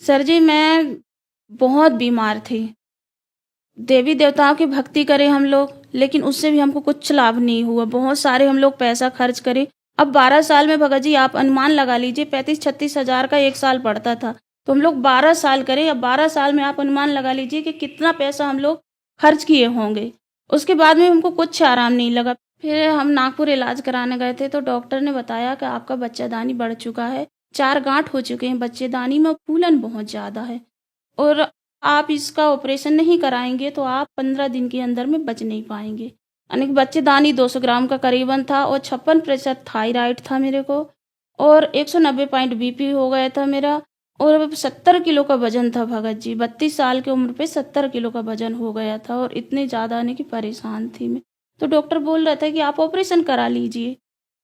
सर जी, मैं बहुत बीमार थी, देवी देवताओं की भक्ति करे हम लोग, लेकिन उससे भी हमको कुछ लाभ नहीं हुआ। बहुत सारे हम लोग पैसा खर्च करे। अब 12 साल में भगत जी आप अनुमान लगा लीजिए, 35-36 हजार का एक साल पड़ता था, तो हम लोग 12 साल करे। अब 12 साल में आप अनुमान लगा लीजिए कि कितना पैसा हम लोग खर्च किए होंगे। उसके बाद में हमको कुछ आराम नहीं लगा। फिर हम नागपुर इलाज कराने गए थे तो डॉक्टर ने बताया कि आपका बच्चेदानी बढ़ चुका है, 4 गांठ हो चुके हैं बच्चेदानी में, फूलन बहुत ज़्यादा है और आप इसका ऑपरेशन नहीं कराएंगे तो आप 15 दिन के अंदर में बच नहीं पाएंगे। यानी कि बच्चेदानी 200 ग्राम का करीबन था और 56% थायराइड था मेरे को और 190 पॉइंट बीपी हो गया था मेरा और 70 किलो का वजन था भगत जी। 32 साल की उम्र पे 70 किलो का वजन हो गया था और इतने ज़्यादा आने की परेशान थी मैं। तो डॉक्टर बोल रहा था कि आप ऑपरेशन करा लीजिए।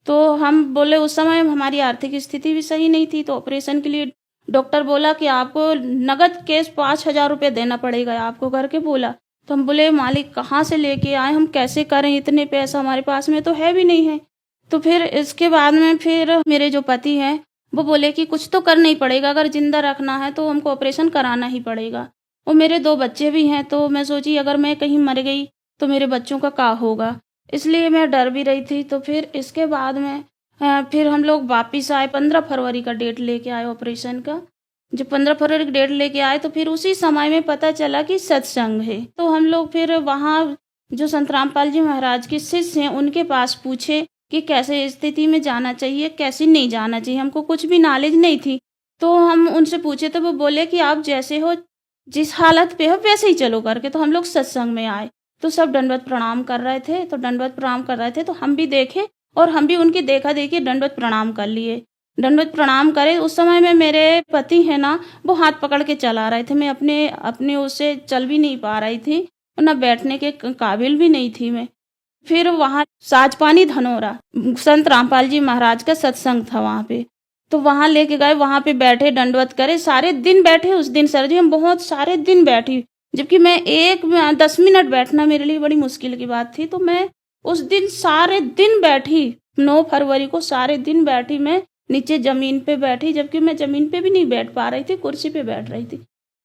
तो हम बोले, उस समय हमारी आर्थिक स्थिति भी सही नहीं थी, तो ऑपरेशन के लिए डॉक्टर बोला कि आपको नगद केस 5,000 रुपये देना पड़ेगा आपको करके बोला। तो हम बोले मालिक कहाँ से लेके आए, हम कैसे करें, इतने पैसा हमारे पास में तो है भी नहीं है। तो फिर इसके बाद में फिर मेरे जो पति हैं वो बोले कि कुछ तो करना ही पड़ेगा, अगर जिंदा रखना है तो हमको ऑपरेशन कराना ही पड़ेगा। और मेरे 2 बच्चे भी हैं, तो मैं सोची अगर मैं कहीं मर गई तो मेरे बच्चों का क्या होगा, इसलिए मैं डर भी रही थी। तो फिर इसके बाद में फिर हम लोग वापिस आए, 15 फरवरी का डेट लेके आए ऑपरेशन का। जब 15 फरवरी का डेट लेके आए तो फिर उसी समय में पता चला कि सत्संग है। तो हम लोग फिर वहाँ जो संत रामपाल जी महाराज के शिष्य हैं उनके पास पूछे कि कैसे स्थिति में जाना चाहिए, कैसे नहीं जाना चाहिए। हमको कुछ भी नॉलेज नहीं थी, तो हम उनसे पूछे तो वो बोले कि आप जैसे हो, जिस हालत पे हो वैसे ही चलो करके। तो हम लोग सत्संग में आए तो सब दंडवत प्रणाम कर रहे थे, तो दंडवत प्रणाम कर रहे थे तो हम भी देखे और हम भी उनकी देखा देखी दंडवत प्रणाम कर लिए। दंडवत प्रणाम करे, उस समय में मेरे पति है ना वो हाथ पकड़ के चला रहे थे, मैं अपने उससे चल भी नहीं पा रही थी और ना बैठने के काबिल भी नहीं थी मैं। फिर वहाँ साजपानी धनोरा संत रामपाल जी महाराज का सत्संग था वहाँ पे, तो वहाँ लेके गए, वहाँ पे बैठे, दंडवत करे, सारे दिन बैठे उस दिन। सर जी हम बहुत सारे दिन बैठी, जबकि मैं 10 मिनट बैठना मेरे लिए बड़ी मुश्किल की बात थी। तो मैं उस दिन सारे दिन बैठी, 9 फरवरी को सारे दिन बैठी, मैं नीचे जमीन पे बैठी, जबकि मैं जमीन पे भी नहीं बैठ पा रही थी, कुर्सी पे बैठ रही थी।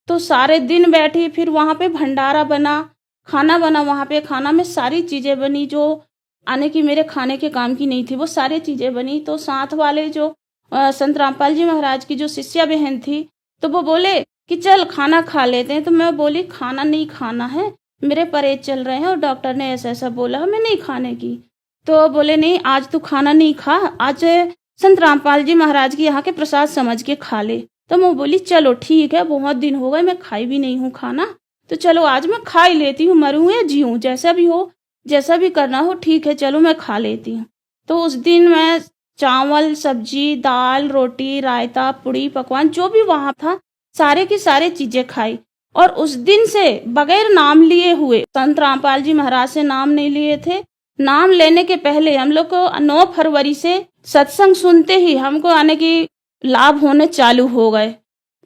तो सारे दिन बैठी। फिर वहाँ पे भंडारा बना, खाना बना, वहाँ पे खाना में सारी चीज़ें बनी जो आने की मेरे खाने के काम की नहीं थी, वो सारी चीज़ें बनी। तो साथ वाले जो संत रामपाल जी महाराज की जो शिष्या बहन थी तो वो बोले कि चल खाना खा लेते हैं। तो मैं बोली खाना नहीं खाना है, मेरे परहेज चल रहे हैं और डॉक्टर ने ऐसा ऐसा बोला है, मैं नहीं खाने की। तो बोले नहीं आज तू खाना नहीं खा, आज संत रामपाल जी महाराज की यहाँ के प्रसाद समझ के खा ले। तो मैं बोली चलो ठीक है, बहुत दिन हो गए मैं खाई भी नहीं हूँ खाना, तो चलो आज मैं खा ही लेती हूँ, मरूँ या जीऊँ जैसा भी हो, जैसा भी करना हो ठीक है, चलो मैं खा लेती हूँ। तो उस दिन मैं चावल, सब्जी, दाल, रोटी, रायता, पूड़ी, पकवान जो भी वहाँ था सारे की सारे चीजें खाई। और उस दिन से बगैर नाम लिए हुए, संत रामपाल जी महाराज से नाम नहीं लिए थे, नाम लेने के पहले हम लोग को 9 फरवरी से सत्संग सुनते ही हमको आने की लाभ होने चालू हो गए।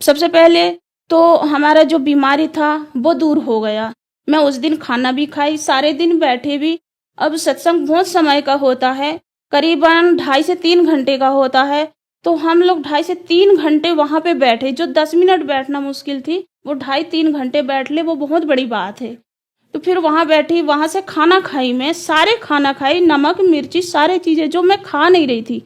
सबसे पहले तो हमारा जो बीमारी था वो दूर हो गया। मैं उस दिन खाना भी खाई, सारे दिन बैठे भी। अब सत्संग बहुत समय का होता है, करीबन 2.5 से 3 घंटे का होता है, तो हम लोग 2.5 से 3 घंटे वहाँ पे बैठे। जो 10 मिनट बैठना मुश्किल थी वो 2.5-3 घंटे बैठ ले, वो बहुत बड़ी बात है। तो फिर वहाँ बैठी, वहाँ से खाना खाई, मैं सारे खाना खाई, नमक मिर्ची सारे चीज़ें जो मैं खा नहीं रही थी,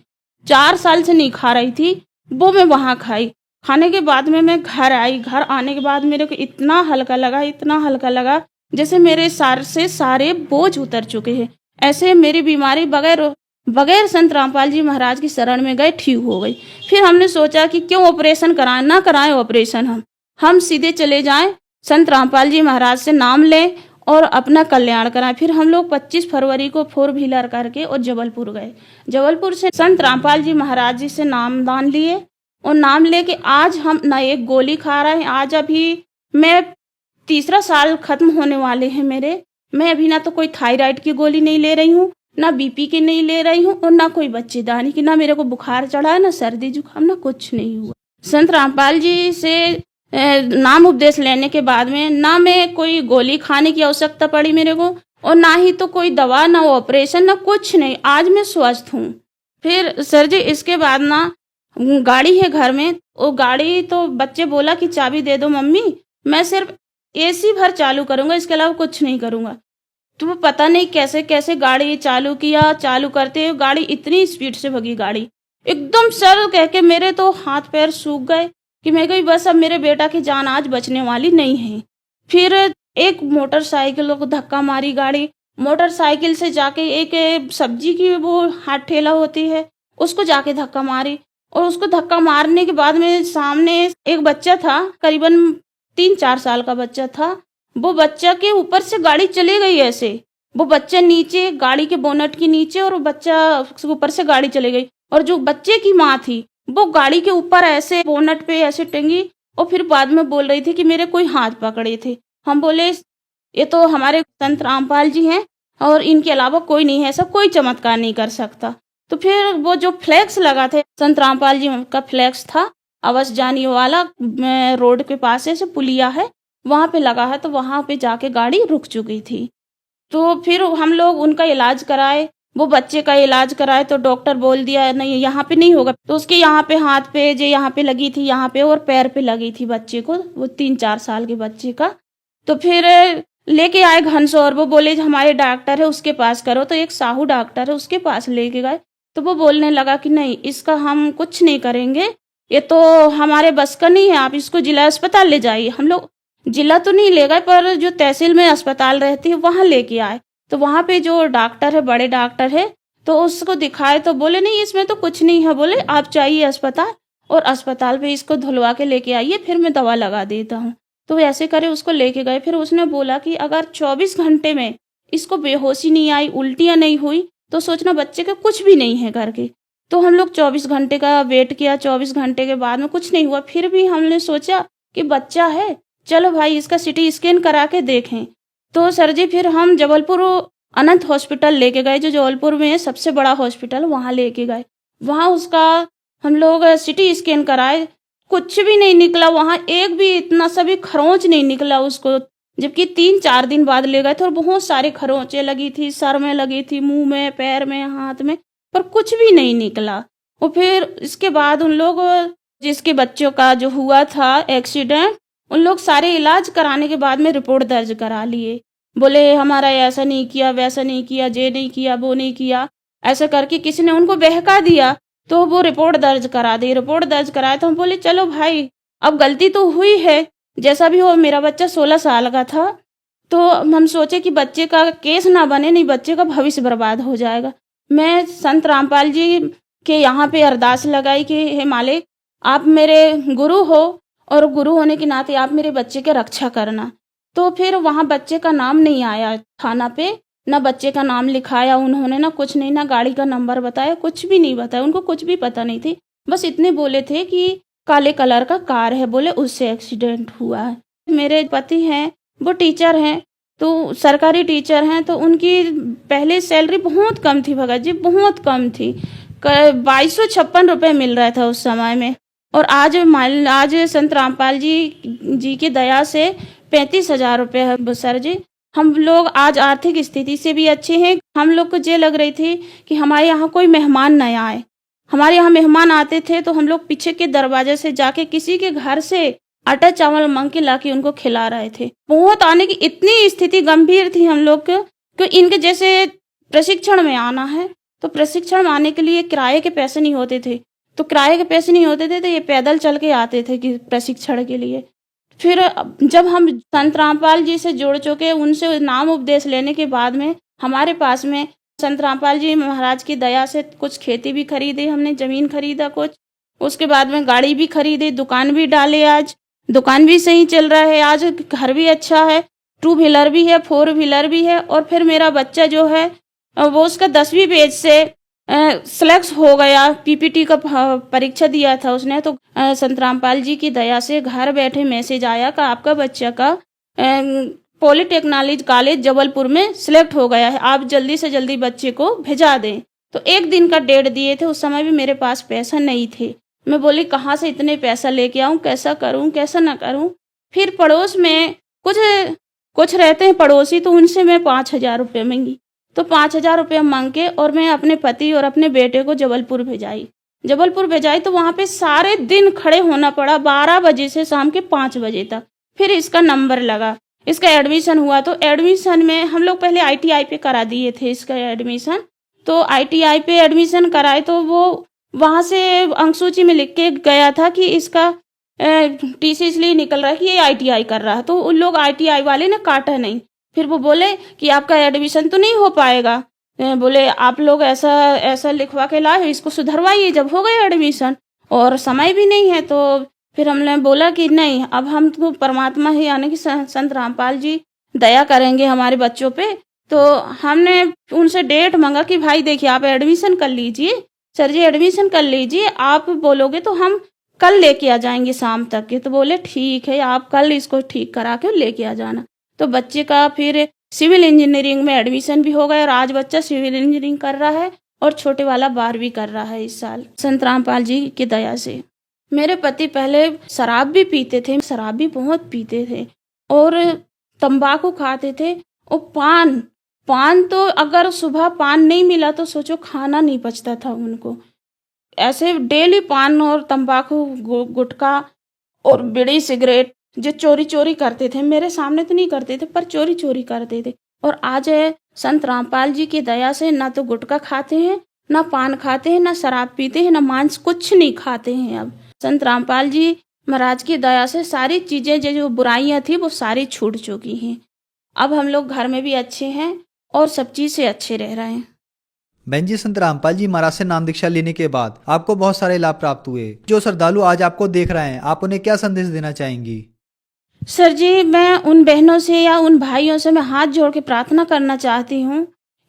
4 साल से नहीं खा रही थी, वो मैं वहाँ खाई। खाने के बाद में मैं घर आई। घर आने के बाद मेरे को इतना हल्का लगा, इतना हल्का लगा, जैसे मेरे सार से सारे बोझ उतर चुके हैं। ऐसे मेरी बीमारी बगैर संत रामपाल जी महाराज की शरण में गए ठीक हो गई। फिर हमने सोचा कि क्यों ऑपरेशन कराएं, ना कराएं ऑपरेशन, हम सीधे चले जाएं संत रामपाल जी महाराज से नाम लें और अपना कल्याण कराएं। फिर हम लोग 25 फरवरी को 4 व्हीलर करके और जबलपुर गए। जबलपुर से संत रामपाल जी महाराज जी से नामदान लिए और नाम लेके आज हम ना एक गोली खा रहे हैं। आज अभी मैं 3रा साल खत्म होने वाले हैं मेरे। मैं अभी ना तो कोई थायराइड की गोली नहीं ले रही हूँ, ना बीपी की नहीं ले रही हूँ और ना कोई बच्चेदानी की, ना मेरे को बुखार चढ़ा, ना सर्दी जुकाम, ना कुछ नहीं हुआ। संत रामपाल जी से नाम उपदेश लेने के बाद में ना मैं कोई गोली खाने की आवश्यकता पड़ी मेरे को, और ना ही तो कोई दवा, ना ऑपरेशन, ना कुछ नहीं। आज मैं स्वस्थ हूँ। फिर सर जी इसके बाद ना गाड़ी है घर में, वो गाड़ी तो बच्चे बोला कि चाबी दे दो मम्मी, मैं सिर्फ एसी भर चालू करूंगा, इसके अलावा कुछ नहीं करूंगा। तो पता नहीं कैसे कैसे गाड़ी चालू किया। चालू करते हुए गाड़ी इतनी स्पीड से भगी, गाड़ी एकदम सर कह के मेरे तो हाथ पैर सूख गए कि मैं कही बस अब मेरे बेटा की जान आज बचने वाली नहीं है। फिर एक मोटरसाइकिल को धक्का मारी गाड़ी, मोटरसाइकिल से जाके एक सब्जी की वो हाथ ठेला होती है उसको जाके धक्का मारी, और उसको धक्का मारने के बाद में सामने एक बच्चा था, करीबन 3-4 साल का बच्चा था। वो बच्चा के ऊपर से गाड़ी चली गई ऐसे, वो बच्चा नीचे गाड़ी के बोनट के नीचे और वो बच्चा ऊपर से गाड़ी चली गई। और जो बच्चे की माँ थी वो गाड़ी के ऊपर ऐसे बोनट पे ऐसे टंगी और फिर बाद में बोल रही थी कि मेरे कोई हाथ पकड़े थे। हम बोले ये तो हमारे संत रामपाल जी हैं और इनके अलावा कोई नहीं है, ऐसा कोई चमत्कार नहीं कर सकता। तो फिर वो जो फ्लैक्स लगा थे, संत रामपाल जी का फ्लैक्स था, अवश्य जाने वाला रोड के पास ऐसे पुलिया है वहां पे लगा है, तो वहां पे जाके गाड़ी रुक चुकी थी। तो फिर हम लोग उनका इलाज कराए, वो बच्चे का इलाज कराए तो डॉक्टर बोल दिया नहीं यहाँ पे नहीं होगा। तो उसके यहाँ पे हाथ पे जो यहाँ पे लगी थी, यहाँ पे और पैर पे लगी थी बच्चे को, वो 3-4 साल के बच्चे का। तो फिर लेके आए घनसौर, वो बोले हमारे डॉक्टर है उसके पास करो, तो एक साहू डॉक्टर है उसके पास लेके गए। तो वो बोलने लगा कि नहीं इसका हम कुछ नहीं करेंगे, ये तो हमारे बस का नहीं है, आप इसको जिला अस्पताल ले जाइए। हम लोग जिला तो नहीं ले गए पर जो तहसील में अस्पताल रहती है वहां लेके आए। तो वहां पे जो डॉक्टर है, बड़े डॉक्टर है, तो उसको दिखाए तो बोले नहीं इसमें तो कुछ नहीं है, बोले आप चाहिए अस्पताल और अस्पताल पे इसको धुलवा के लेके आइए, फिर मैं दवा लगा देता हूँ। तो ऐसे करे उसको लेके गए। फिर उसने बोला कि अगर 24 घंटे में इसको बेहोशी नहीं आई, उल्टियां नहीं हुई, तो सोचना बच्चे का कुछ भी नहीं है करके। तो हम लोग 24 घंटे का वेट किया, 24 घंटे के बाद में कुछ नहीं हुआ। फिर भी हमने सोचा कि बच्चा है, चलो भाई इसका सिटी स्कैन करा के देखें। तो सर जी फिर हम जबलपुर अनंत हॉस्पिटल लेके गए, जो जबलपुर में सबसे बड़ा हॉस्पिटल, वहां लेके गए। वहां उसका हम लोग सिटी स्कैन कराए, कुछ भी नहीं निकला, वहां एक भी इतना सा भी खरोंच नहीं निकला उसको। जबकि 3-4 दिन बाद ले गए थे और बहुत सारे खरोंचे लगी थी, सर में लगी थी, मुंह में, पैर में, हाथ में, पर कुछ भी नहीं निकला। और फिर इसके बाद उन लोग जिसके बच्चों का जो हुआ था एक्सीडेंट, उन लोग सारे इलाज कराने के बाद में रिपोर्ट दर्ज करा लिए। बोले हमारा ऐसा नहीं किया, वैसा नहीं किया, ये नहीं किया, वो नहीं किया, ऐसा करके किसी ने उनको बहका दिया। तो वो रिपोर्ट दर्ज करा दी। रिपोर्ट दर्ज कराया तो हम बोले चलो भाई अब गलती तो हुई है, जैसा भी हो। मेरा बच्चा 16 साल का था, तो हम सोचे कि बच्चे का केस ना बने, नहीं बच्चे का भविष्य बर्बाद हो जाएगा। मैं संत रामपाल जी के यहाँ पे अरदास लगाई कि हे मालिक आप मेरे गुरु हो और गुरु होने के नाते आप मेरे बच्चे की रक्षा करना। तो फिर वहाँ बच्चे का नाम नहीं आया थाना पे, ना बच्चे का नाम लिखाया उन्होंने, ना कुछ नहीं, ना गाड़ी का नंबर बताया, कुछ भी नहीं बताया। उनको कुछ भी पता नहीं थी, बस इतने बोले थे कि काले कलर का कार है, बोले उससे एक्सीडेंट हुआ है। मेरे पति हैं वो टीचर हैं, तो सरकारी टीचर हैं, तो उनकी पहले सैलरी बहुत कम थी भगत जी, बहुत कम थी, 2256 रुपये मिल रहा था उस समय में। और आज संत रामपाल जी की दया से 35,000 रुपये है सर जी। हम लोग आज आर्थिक स्थिति से भी अच्छे हैं। हम लोग को ये लग रही थी कि हमारे यहाँ कोई मेहमान न आए। हमारे यहाँ मेहमान आते थे तो हम लोग पीछे के दरवाजे से जाके किसी के घर से आटा चावल मांग के लाके उनको खिला रहे थे। बहुत आने की इतनी स्थिति गंभीर थी हम लोग कि इनके जैसे प्रशिक्षण में आना है, तो प्रशिक्षण में आने के लिए किराए के पैसे नहीं होते थे, तो किराए के पैसे नहीं होते थे तो ये पैदल चल के आते थे कि प्रशिक्षण के लिए। फिर जब हम संत रामपाल जी से जुड़ चुके, उनसे नाम उपदेश लेने के बाद में हमारे पास में संत रामपाल जी महाराज की दया से कुछ खेती भी खरीदी, हमने ज़मीन खरीदा कुछ, उसके बाद में गाड़ी भी खरीदी, दुकान भी डाले, आज दुकान भी सही चल रहा है, आज घर भी अच्छा है, 2 व्हीलर भी है, 4 व्हीलर भी है। और फिर मेरा बच्चा जो है वो उसका 10वीं पेज से सिलेक्ट हो गया, पीपीटी का परीक्षा दिया था उसने, तो संत रामपाल जी की दया से घर बैठे मैसेज आया कि आपका बच्चा का पॉलिटेक्निक कॉलेज जबलपुर में सिलेक्ट हो गया है, आप जल्दी से जल्दी बच्चे को भेजा दें। तो 1 दिन का डेट दिए थे, उस समय भी मेरे पास पैसा नहीं थे। मैं बोली कहाँ से इतने पैसा लेके आऊँ, कैसा करूँ कैसा ना करूँ। फिर पड़ोस में कुछ रहते हैं पड़ोसी, तो उनसे मैं 5,000 रुपये मांगी, तो 5,000 रुपये मांग के और मैं अपने पति और अपने बेटे को जबलपुर भेजाई। तो वहाँ पे सारे दिन खड़े होना पड़ा, 12 बजे से शाम के 5 बजे तक। फिर इसका नंबर लगा, इसका एडमिशन हुआ। तो एडमिशन में हम लोग पहले ITI पे करा दिए थे इसका एडमिशन, तो ITI पे एडमिशन कराए, तो वो वहाँ से अंक सूची में लिख के गया था कि इसका TC इसलिए निकल रहा है कि ये ITI कर रहा है। तो उन लोग ITI वाले ने काटा नहीं। फिर वो बोले कि आपका एडमिशन तो नहीं हो पाएगा, बोले आप लोग ऐसा लिखवा के लाए, इसको सुधरवाइए। जब हो गया एडमिशन और समय भी नहीं है, तो फिर हमने बोला कि नहीं, अब हम तो परमात्मा ही यानी कि संत रामपाल जी दया करेंगे हमारे बच्चों पे। तो हमने उनसे डेट मांगा कि भाई देखिए आप एडमिशन कर लीजिए, सर जी एडमिशन कर लीजिए, आप बोलोगे तो हम कल लेके आ जाएंगे शाम तक के। तो बोले ठीक है, आप कल इसको ठीक करा के लेके आ जाना। तो बच्चे का फिर सिविल इंजीनियरिंग में एडमिशन भी हो गया और आज बच्चा सिविल इंजीनियरिंग कर रहा है और छोटे वाला 12वीं कर रहा है इस साल, संत रामपाल जी की दया से। मेरे पति पहले शराब भी पीते थे, शराब भी बहुत पीते थे और तंबाकू खाते थे और पान तो अगर सुबह पान नहीं मिला तो सोचो खाना नहीं पचता था उनको। ऐसे डेली पान और तंबाकू गुटखा और बीड़ी सिगरेट जो चोरी करते थे, मेरे सामने तो नहीं करते थे पर चोरी करते थे। और आज संत रामपाल जी की दया से ना तो गुटखा खाते हैं, ना पान खाते हैं, ना शराब पीते हैं, ना मांस, कुछ नहीं खाते हैं। अब संत रामपाल जी महाराज की दया से सारी चीजें जो बुराइयां थी वो सारी छूट चुकी हैं। अब हम लोग घर में भी अच्छे हैं और सब चीज से अच्छे रह रहे हैं।
बहन जी, संत रामपाल जी महाराज से नाम दीक्षा लेने के बाद आपको बहुत सारे लाभ प्राप्त हुए। जो श्रद्धालु आज आपको देख रहे हैं, आप उन्हें क्या संदेश देना चाहेंगी?
सर जी, मैं उन बहनों से या उन भाइयों से मैं हाथ जोड़ के प्रार्थना करना चाहती हूँ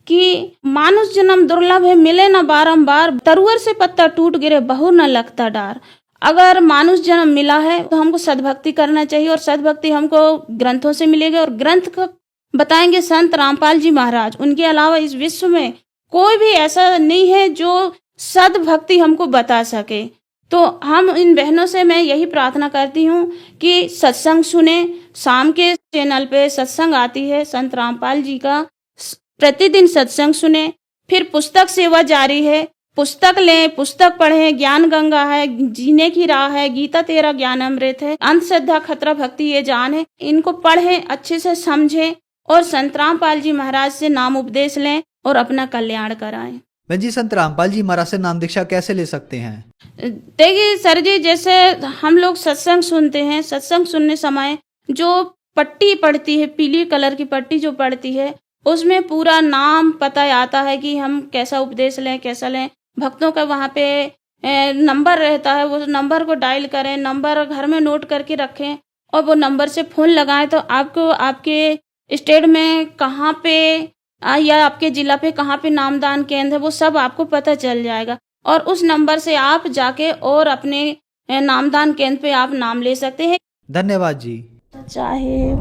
कि मानुष जन्म दुर्लभ है, मिले न बारंबार, तरुअर से पत्ता टूट गिरे बहु न लगता डार। अगर मानुष जन्म मिला है तो हमको सद्भक्ति करना चाहिए और सद्भक्ति हमको ग्रंथों से मिलेगी और ग्रंथ को बताएंगे संत रामपाल जी महाराज। उनके अलावा इस विश्व में कोई भी ऐसा नहीं है जो सद्भक्ति हमको बता सके। तो हम इन बहनों से मैं यही प्रार्थना करती हूँ कि सत्संग सुने। शाम के चैनल पे सत्संग आती है संत रामपाल जी का, प्रतिदिन सत्संग सुने। फिर पुस्तक सेवा जारी है, पुस्तक लें, पुस्तक पढ़ें। ज्ञान गंगा है, जीने की राह है, गीता तेरा ज्ञान अमृत है, अंधश्रद्धा खतरा भक्ति ये जान है। इनको पढ़ें, अच्छे से समझें और संत रामपाल जी महाराज से नाम उपदेश लें और अपना कल्याण कराएं।
बहन जी, संत रामपाल जी महाराज से नाम दीक्षा कैसे ले सकते हैं?
देखिए सर जी, जैसे हम लोग सत्संग सुनते हैं, सत्संग सुनने समय जो पट्टी पड़ती है, पीली कलर की पट्टी जो पड़ती है, उसमें पूरा नाम पता आता है कि हम कैसा उपदेश लें, कैसा लें। भक्तों का वहाँ पे नंबर रहता है, वो नंबर को डायल करें, नंबर घर में नोट करके रखें और वो नंबर से फोन लगाएं तो आपको आपके स्टेट में कहाँ पे या आपके जिला पे कहाँ पे नामदान केंद्र है वो सब आपको पता चल जाएगा और उस नंबर से आप जाके और अपने नामदान केंद्र पे आप नाम ले सकते हैं।
धन्यवाद जी।
चाहे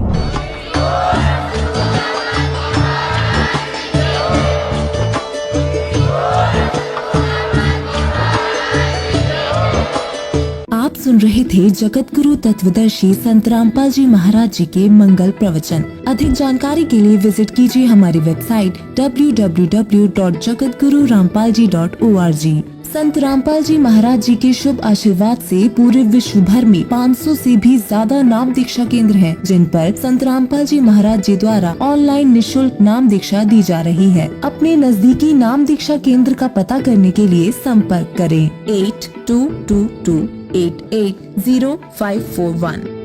आप सुन रहे थे जगत गुरु तत्वदर्शी संत रामपाल जी महाराज जी के मंगल प्रवचन। अधिक जानकारी के लिए विजिट कीजिए हमारी वेबसाइट www.jagatgururampalji.org। संत रामपाल जी महाराज जी के शुभ आशीर्वाद से पूरे विश्व भर में 500 से भी ज्यादा नाम दीक्षा केंद्र हैं, जिन पर संत रामपाल जी महाराज जी द्वारा ऑनलाइन निशुल्क नाम दीक्षा दी जा रही है। अपने नजदीकी नाम दीक्षा केंद्र का पता करने के लिए संपर्क करें 8222880541।